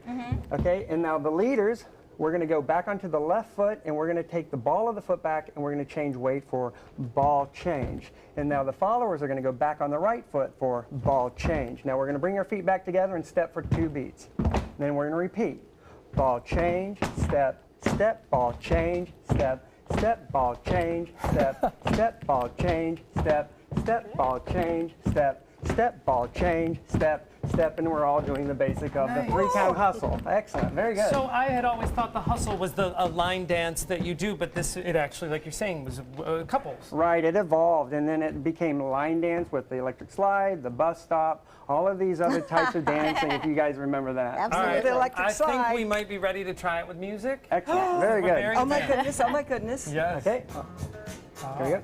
Okay, and now the leaders, we're going to go back onto the left foot, and we're going to take the ball of the foot back, and we're going to change weight for ball change. And now the followers are going to go back on the right foot for ball change. Now we're going to bring our feet back together and step for 2 beats. Then we're going to repeat. Ball change, step, step, ball change, step, step, ball change, step, step, ball change, step, step, ball change, step, step, ball change, step, step, and we're all doing the basic of the 3-count hustle. Excellent, very good. So I had always thought the hustle was a line dance that you do, but it actually, like you're saying, was couples. Right, it evolved, and then it became line dance with the electric slide, the bus stop, all of these other types of dancing, if you guys remember that. Absolutely. All right. The electric I slide. think we might be ready to try it with music. Excellent, very good. Oh my goodness, oh my goodness. Yes. Okay, here we go.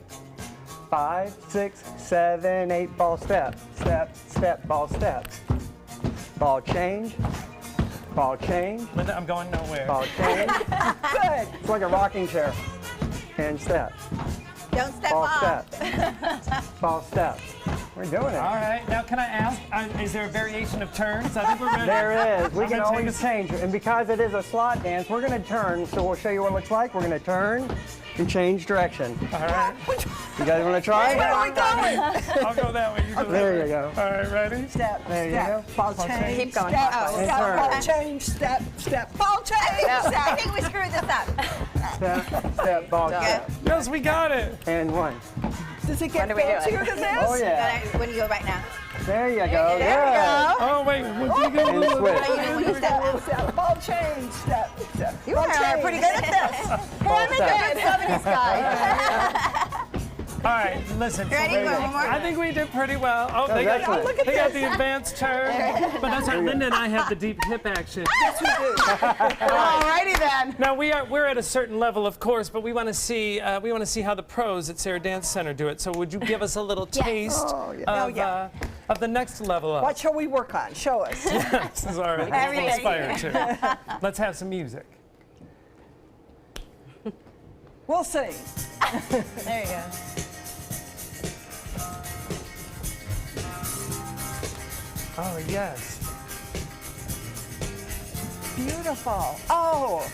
5, 6, 7, 8, ball step, step, step, ball step. Ball change, ball change. Linda, I'm going nowhere. Ball change. Good. It's like a rocking chair. And step. Don't step Ball off. step. Ball step. We're doing it. All right. Now, can I ask, is there a variation of turns? I think we're ready. There is. We I'm can gonna take always change. And because it is a slot dance, we're going to turn. So we'll show you what it looks like. We're going to turn and change direction. All right. You guys want to try? Where are we going? I'll go that way. You go that There way. you go. All right. Ready? Step, There you step, go. ball change, Keep going. step, And step, turn. ball change, step, step, ball change. I think we screwed this up. Step, step, ball step. Yes, we got it. And 1. Does it get do we do it? fancier than this? Oh, yeah. When you go right now. There you go. There we go. Oh, wait. What do you go? And switch. When you step out. Step, ball change, step, step. You ball are change. pretty good at this. Ball step. 70s guy. All right, listen. Ready for one more? I think we did pretty well. Oh, they got, excellent. Look at they got this. the advanced turn. But that's right. Linda and I have the deep hip action. Yes, we do. Alrighty then. Now we're at a certain level, of course, but we want to see how the pros at Sarah Dance Center do it. So would you give us a little taste Oh, yeah. of the next level up? What shall we work on? Show us. This is all right. We'll aspire to. Let's have some music. We'll sing. There you go. Oh yes. Beautiful. Oh.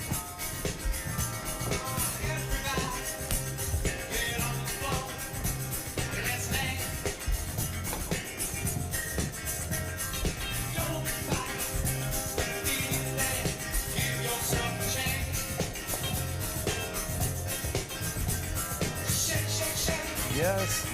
Yes.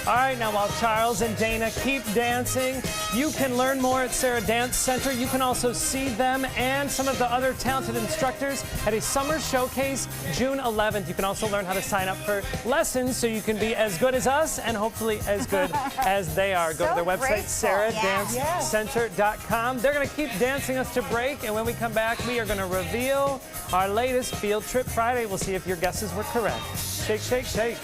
All right, now while Charles and Dana keep dancing, you can learn more at Sarah Dance Center. You can also see them and some of the other talented instructors at a summer showcase June 11th. You can also learn how to sign up for lessons so you can be as good as us and hopefully as good as they are. Go to their website, sarahdancecenter.com. They're going to keep dancing us to break, and when we come back, we are going to reveal our latest Field Trip Friday. We'll see if your guesses were correct. Shake, shake, shake.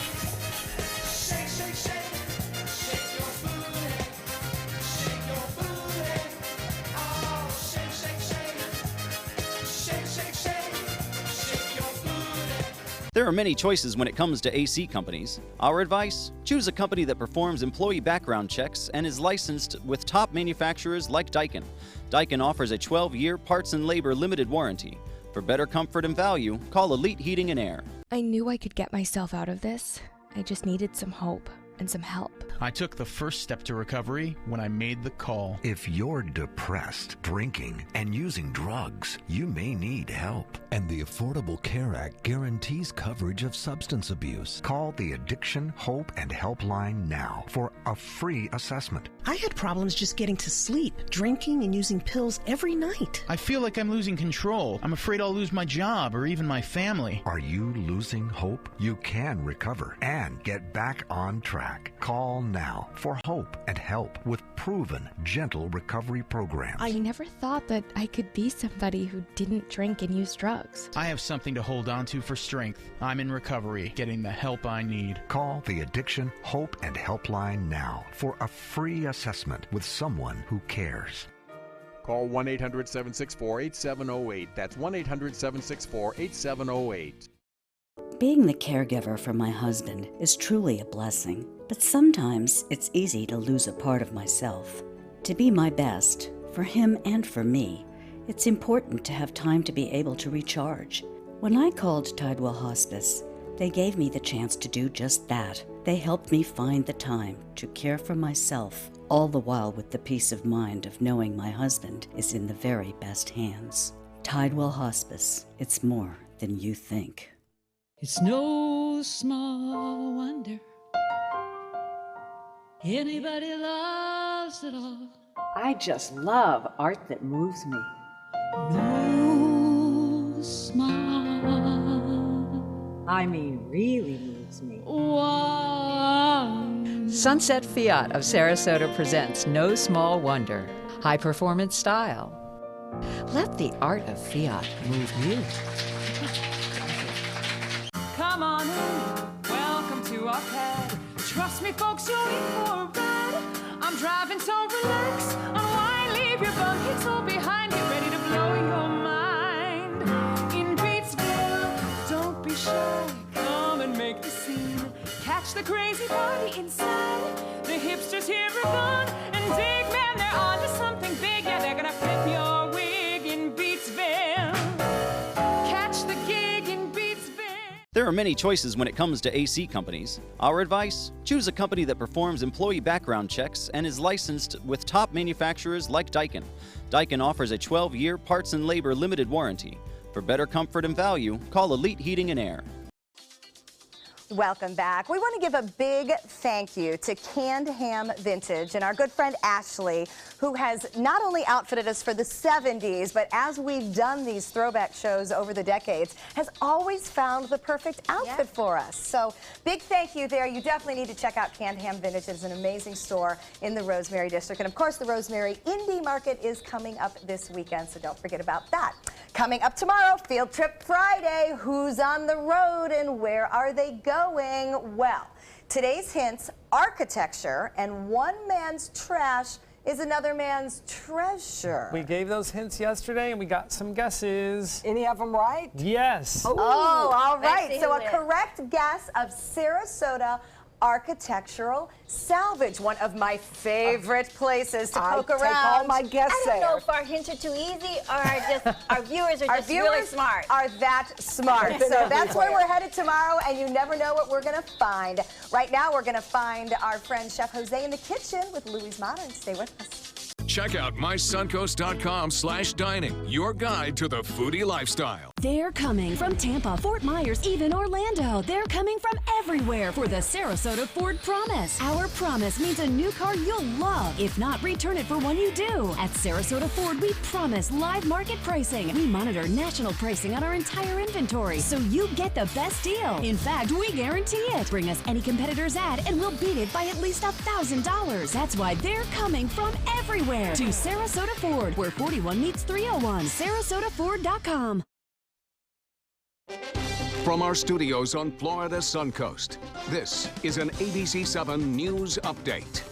There are many choices when it comes to AC companies. Our advice? Choose a company that performs employee background checks and is licensed with top manufacturers like Daikin. Daikin offers a 12-year parts and labor limited warranty. For better comfort and value, call Elite Heating and Air. I knew I could get myself out of this. I just needed some hope and some help. I took the first step to recovery when I made the call. If you're depressed, drinking, and using drugs, you may need help. And the Affordable Care Act guarantees coverage of substance abuse. Call the Addiction, Hope, and Helpline now for a free assessment. I had problems just getting to sleep, drinking and using pills every night. I feel like I'm losing control. I'm afraid I'll lose my job or even my family. Are you losing hope? You can recover and get back on track. Call now for hope and help with proven, gentle recovery programs. I never thought that I could be somebody who didn't drink and use drugs. I have something to hold on to for strength. I'm in recovery, getting the help I need. Call the Addiction, Hope, and Helpline now for a free assessment with someone who cares. Call 1-800-764-8708. That's 1-800-764-8708. Being the caregiver for my husband is truly a blessing, but sometimes it's easy to lose a part of myself. To be my best, for him and for me, it's important to have time to be able to recharge. When I called Tidewell Hospice, they gave me the chance to do just that. They helped me find the time to care for myself, all the while with the peace of mind of knowing my husband is in the very best hands. Tidewell Hospice, it's more than you think. It snows No small wonder anybody loves it all. I just love art that moves me. No small, I mean, really moves me. one. Sunset Fiat of Sarasota presents No Small Wonder. High performance style. Let the art of Fiat move you. Come on in, welcome to our pad. Trust me, folks, you're in for a ride. I'm driving, so relax. Unwind, leave your buckets all behind. Get ready to blow your mind. In Beatsville, don't be shy. Come and make the scene. Catch the crazy party inside. The hipsters here are gone. And dig, man, they're on to something big. Yeah, they're gonna flip your wig in Beatsville. Catch the gig in Beatsville. There are many choices when it comes to AC companies. Our advice? Choose a company that performs employee background checks and is licensed with top manufacturers like Daikin. Daikin offers a 12-year parts and labor limited warranty. For better comfort and value, call Elite Heating and Air. Welcome back. We want to give a big thank you to Canned Ham Vintage and our good friend Ashley, who has not only outfitted us for the 70s, but as we've done these throwback shows over the decades, has always found the perfect outfit for us. So big thank you there. You definitely need to check out Canned Ham Vintage. It's an amazing store in the Rosemary District. And of course, the Rosemary Indie Market is coming up this weekend, so don't forget about that. Coming up tomorrow, Field Trip Friday. Who's on the road and where are they going? Well, today's hints: architecture, and one man's trash is another man's treasure. We gave those hints yesterday and we got some guesses. Any of them right? Yes. Oh, all Let's right. see So who a wins. correct guess of Sarasota Architectural Salvage, one of my favorite places to poke take around. all my guess I don't know there. if our hints are too easy or just our viewers are Our just really viewers smart. are that smart. So that's where we're headed tomorrow, and you never know what we're going to find. Right now, we're going to find our friend Chef Jose in the kitchen with Louise Modern. Stay with us. Check out mysuncoast.com/dining, your guide to the foodie lifestyle. They're coming from Tampa, Fort Myers, even Orlando. They're coming from everywhere for the Sarasota Ford Promise. Our promise means a new car you'll love. If not, return it for one you do. At Sarasota Ford, we promise live market pricing. We monitor national pricing on our entire inventory, so you get the best deal. In fact, we guarantee it. Bring us any competitor's ad, and we'll beat it by at least $1,000. That's why they're coming from everywhere to Sarasota Ford, where 41 meets 301. SarasotaFord.com. From our studios on Florida's Suncoast, this is an ABC7 News Update.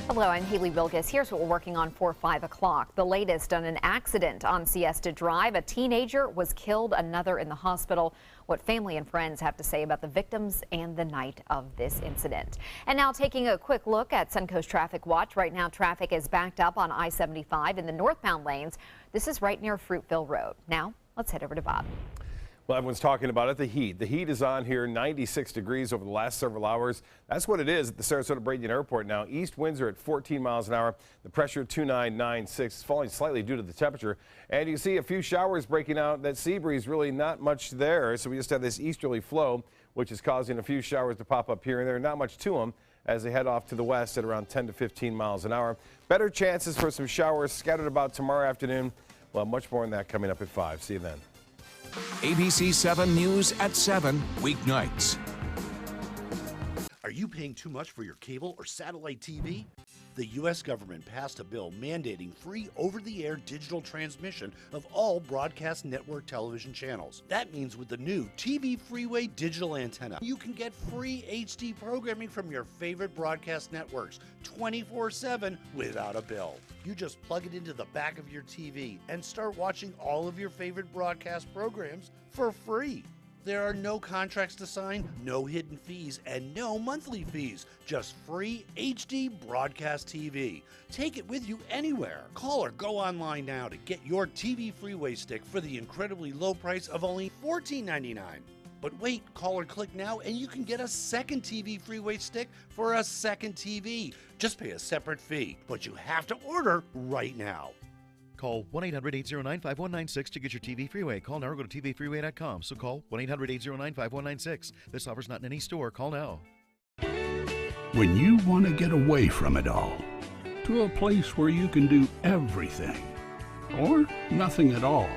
Hello, I'm Haley Wilkes. Here's what we're working on for 5 o'clock. The latest on an accident on Siesta Drive. A teenager was killed, another in the hospital. What family and friends have to say about the victims and the night of this incident. And now taking a quick look at Suncoast Traffic Watch. Right now, traffic is backed up on I-75 in the northbound lanes. This is right near Fruitville Road. Now, let's head over to Bob. Well, everyone's talking about it, the heat. The heat is on here, 96 degrees over the last several hours. That's what it is at the Sarasota Bradenton Airport now. East winds are at 14 miles an hour. The pressure 2996, falling slightly due to the temperature. And you can see a few showers breaking out. That sea breeze really not much there. So we just have this easterly flow, which is causing a few showers to pop up here and there. Not much to them as they head off to the west at around 10 to 15 miles an hour. Better chances for some showers scattered about tomorrow afternoon. Well, much more on that coming up at 5. See you then. ABC7 News at 7, weeknights. Are you paying too much for your cable or satellite TV? The U.S. government passed a bill mandating free over-the-air digital transmission of all broadcast network television channels. That means with the new TV Freeway digital antenna, you can get free HD programming from your favorite broadcast networks 24/7 without a bill. You just plug it into the back of your TV and start watching all of your favorite broadcast programs for free. There are no contracts to sign, no hidden fees, and no monthly fees. Just free HD broadcast TV. Take it with you anywhere. Call or go online now to get your TV Freeway stick for the incredibly low price of only $14.99. But wait, call or click now and you can get a second TV Freeway stick for a second TV. Just pay a separate fee, but you have to order right now. Call 1-800-809-5196 to get your TV Freeway. Call now or go to tvfreeway.com. So call 1-800-809-5196. This offer's not in any store. Call now. When you want to get away from it all, to a place where you can do everything, or nothing at all,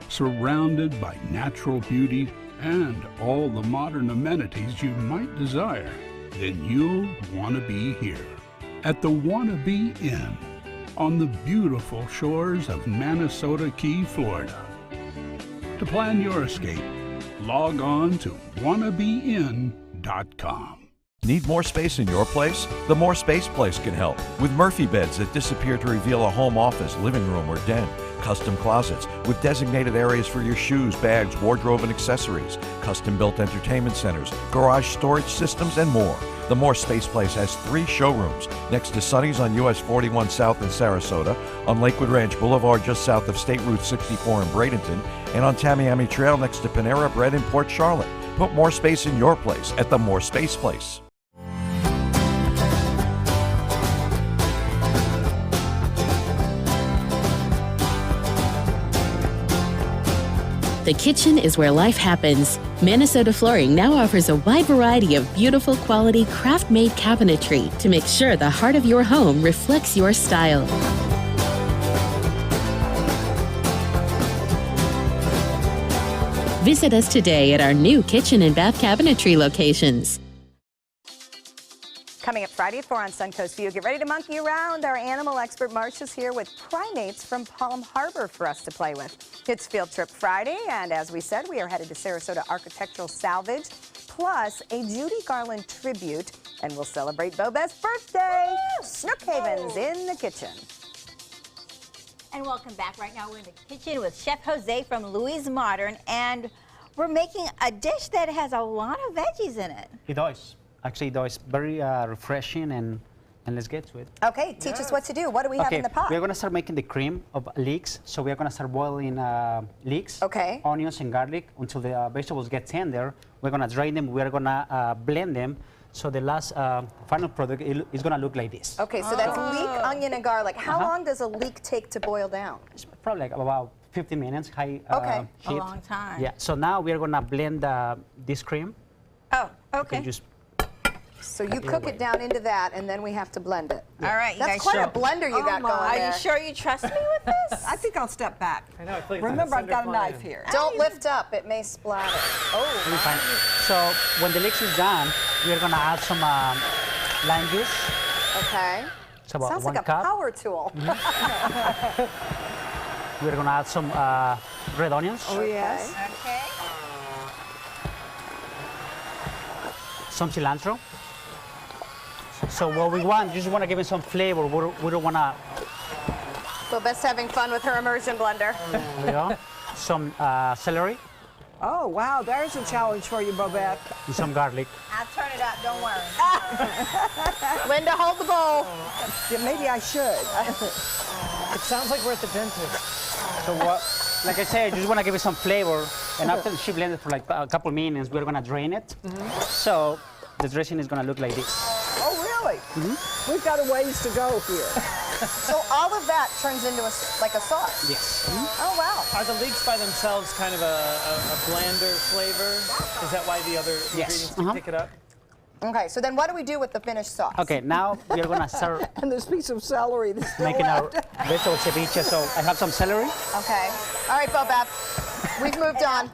surrounded by natural beauty and all the modern amenities you might desire, then you'll want to be here at the Wannabe Inn on the beautiful shores of Manasota Key, Florida. To plan your escape, log on to wannabeinn.com. Need more space in your place? The More Space Place can help with Murphy beds that disappear to reveal a home office, living room, or den. Custom closets with designated areas for your shoes, bags, wardrobe, and accessories. Custom-built entertainment centers, garage storage systems, and more. The More Space Place has 3 showrooms next to Sonny's on US 41 South in Sarasota, on Lakewood Ranch Boulevard just south of State Route 64 in Bradenton, and on Tamiami Trail next to Panera Bread in Port Charlotte. Put more space in your place at the More Space Place. The kitchen is where life happens. Manasota Flooring now offers a wide variety of beautiful quality craft-made cabinetry to make sure the heart of your home reflects your style. Visit us today at our new kitchen and bath cabinetry locations. Coming up Friday at 4 on Suncoast View, get ready to monkey around. Our animal expert March is here with primates from Palm Harbor for us to play with. It's Field Trip Friday, and as we said, we are headed to Sarasota Architectural Salvage, plus a Judy Garland tribute, and we'll celebrate Bobe's birthday. Snook Haven's in the kitchen. And welcome back. Right now we're in the kitchen with Chef Jose from Louis Modern, and we're making a dish that has a lot of veggies in it. It does. Actually, it does. Very refreshing, and let's get to it. Okay, teach us what to do. What do we have in the pot? We're going to start making the cream of leeks. So we're going to start boiling leeks, onions, and garlic until the vegetables get tender. We're going to drain them. We're going to blend them. So the last final product is going to look like this. Okay, so that's leek, onion, and garlic. How long does a leek take to boil down? It's probably like about 15 minutes, high heat. A long time. Yeah, so now we're going to blend this cream. Oh, okay. So you cook it down into that, and then we have to blend it. All right, you That's guys quite a blender you got going Are there. you sure you trust me with this? I think I'll step back. I know. I feel like Remember, I've got a knife here. Don't lift up. It may splatter. It'll be fine. So when the leeks is done, we're going to add some lime juice. Okay. It's about Sounds 1 like a cup. power tool. We're going to add some red onions. Oh, yes. Okay. Some cilantro. So what we want, just want to give it some flavor. We don't want to... Well, Beth's having fun with her immersion blender. There we go. Some celery. Oh, wow, there's a challenge for you, Bobette. And some garlic. I'll turn it up, don't worry. Linda, hold the bowl. Yeah, maybe I should. It sounds like we're at the dentist. So what, like I said, I just want to give it some flavor. And after she blends it for like a couple minutes, we're going to drain it. So the dressing is going to look like this. Oh, really? We've got a ways to go here. So all of that turns into like a sauce? Yes. Oh, wow. Are the leeks by themselves kind of a blander flavor? Is that why the other ingredients can pick it up? Okay, so then what do we do with the finished sauce? Okay, now we're going to start And this piece of celery that's still making our left. vegetable ceviche. So I have some celery. Okay. All right, Bobette. We've moved on.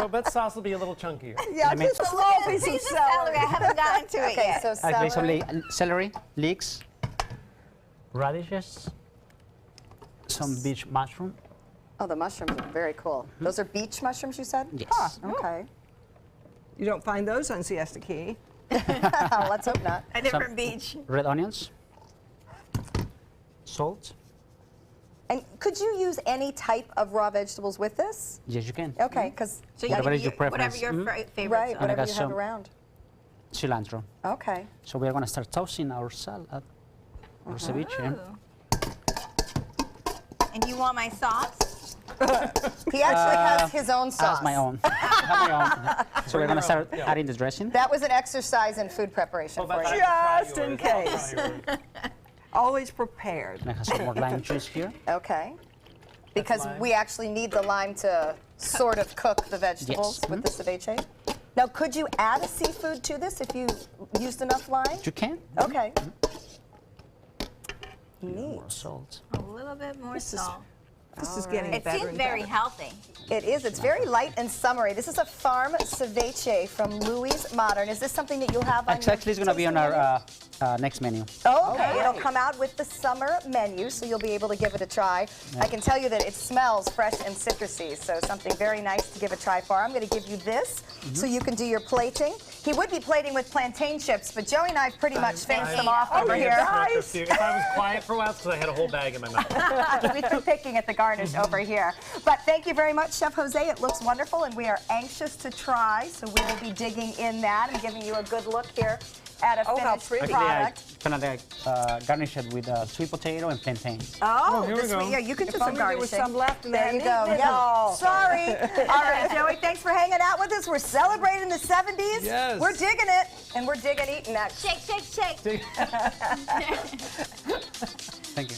Well, Beth's sauce will be a little chunkier. Yeah, just a small piece of celery. I haven't gotten to it Okay, yet. so Actually, celery. some celery, leeks, radishes, some beach mushroom. Oh, the mushrooms are very cool. Those are beach mushrooms, you said? Yes. Huh, okay. You don't find those on Siesta Key. Let's hope not. A different beach. Red onions, salt. And could you use any type of raw vegetables with this? Yes, you can. Okay, because So Whatever is your preference. Whatever your favorite. right, And I whatever got you have some around. Cilantro. Okay. So we are going to start toasting our salad, our ceviche. And do you want my sauce? He actually has his own sauce. That's my own. I have my own. So we're going to start adding the dressing. That was an exercise in food preparation for you. Just in case. Always prepared. And I have some more lime juice here. Okay. Because we actually need the lime to sort of cook the vegetables with the ceviche. Now, could you add a seafood to this if you used enough lime? You can. Okay. Neat. More salt. A little bit more salt. This is getting It better seems and very better. healthy. It is. It's very light and summery. This is a farm ceviche from Louis Modern. Is this something that you'll have on your Actually, it's going to be on our next menu. Oh, okay. It'll come out with the summer menu, so you'll be able to give it a try. I can tell you that it smells fresh and citrusy, so something very nice to give a try for. I'm going to give you this so you can do your plating. He would be plating with plantain chips, but Joey and I pretty much fenced them off over here. If I was quiet for a while, it's because I had a whole bag in my mouth. We've been picking at the garnish over here. But thank you very much, Chef Jose. It looks wonderful, and we are anxious to try, so we will be digging in that and giving you a good look here at a finished product. Actually, I garnish it with sweet potato and plantain. Oh, here we go. Yeah, you can do If some only there garnishing. was some left in there that you go. meat. Yeah. Oh. Sorry. All right, Joey, thanks for hanging out with us. We're celebrating the 70s. Yes. We're digging it, and we're digging eating that. Shake, shake, shake. Thank you.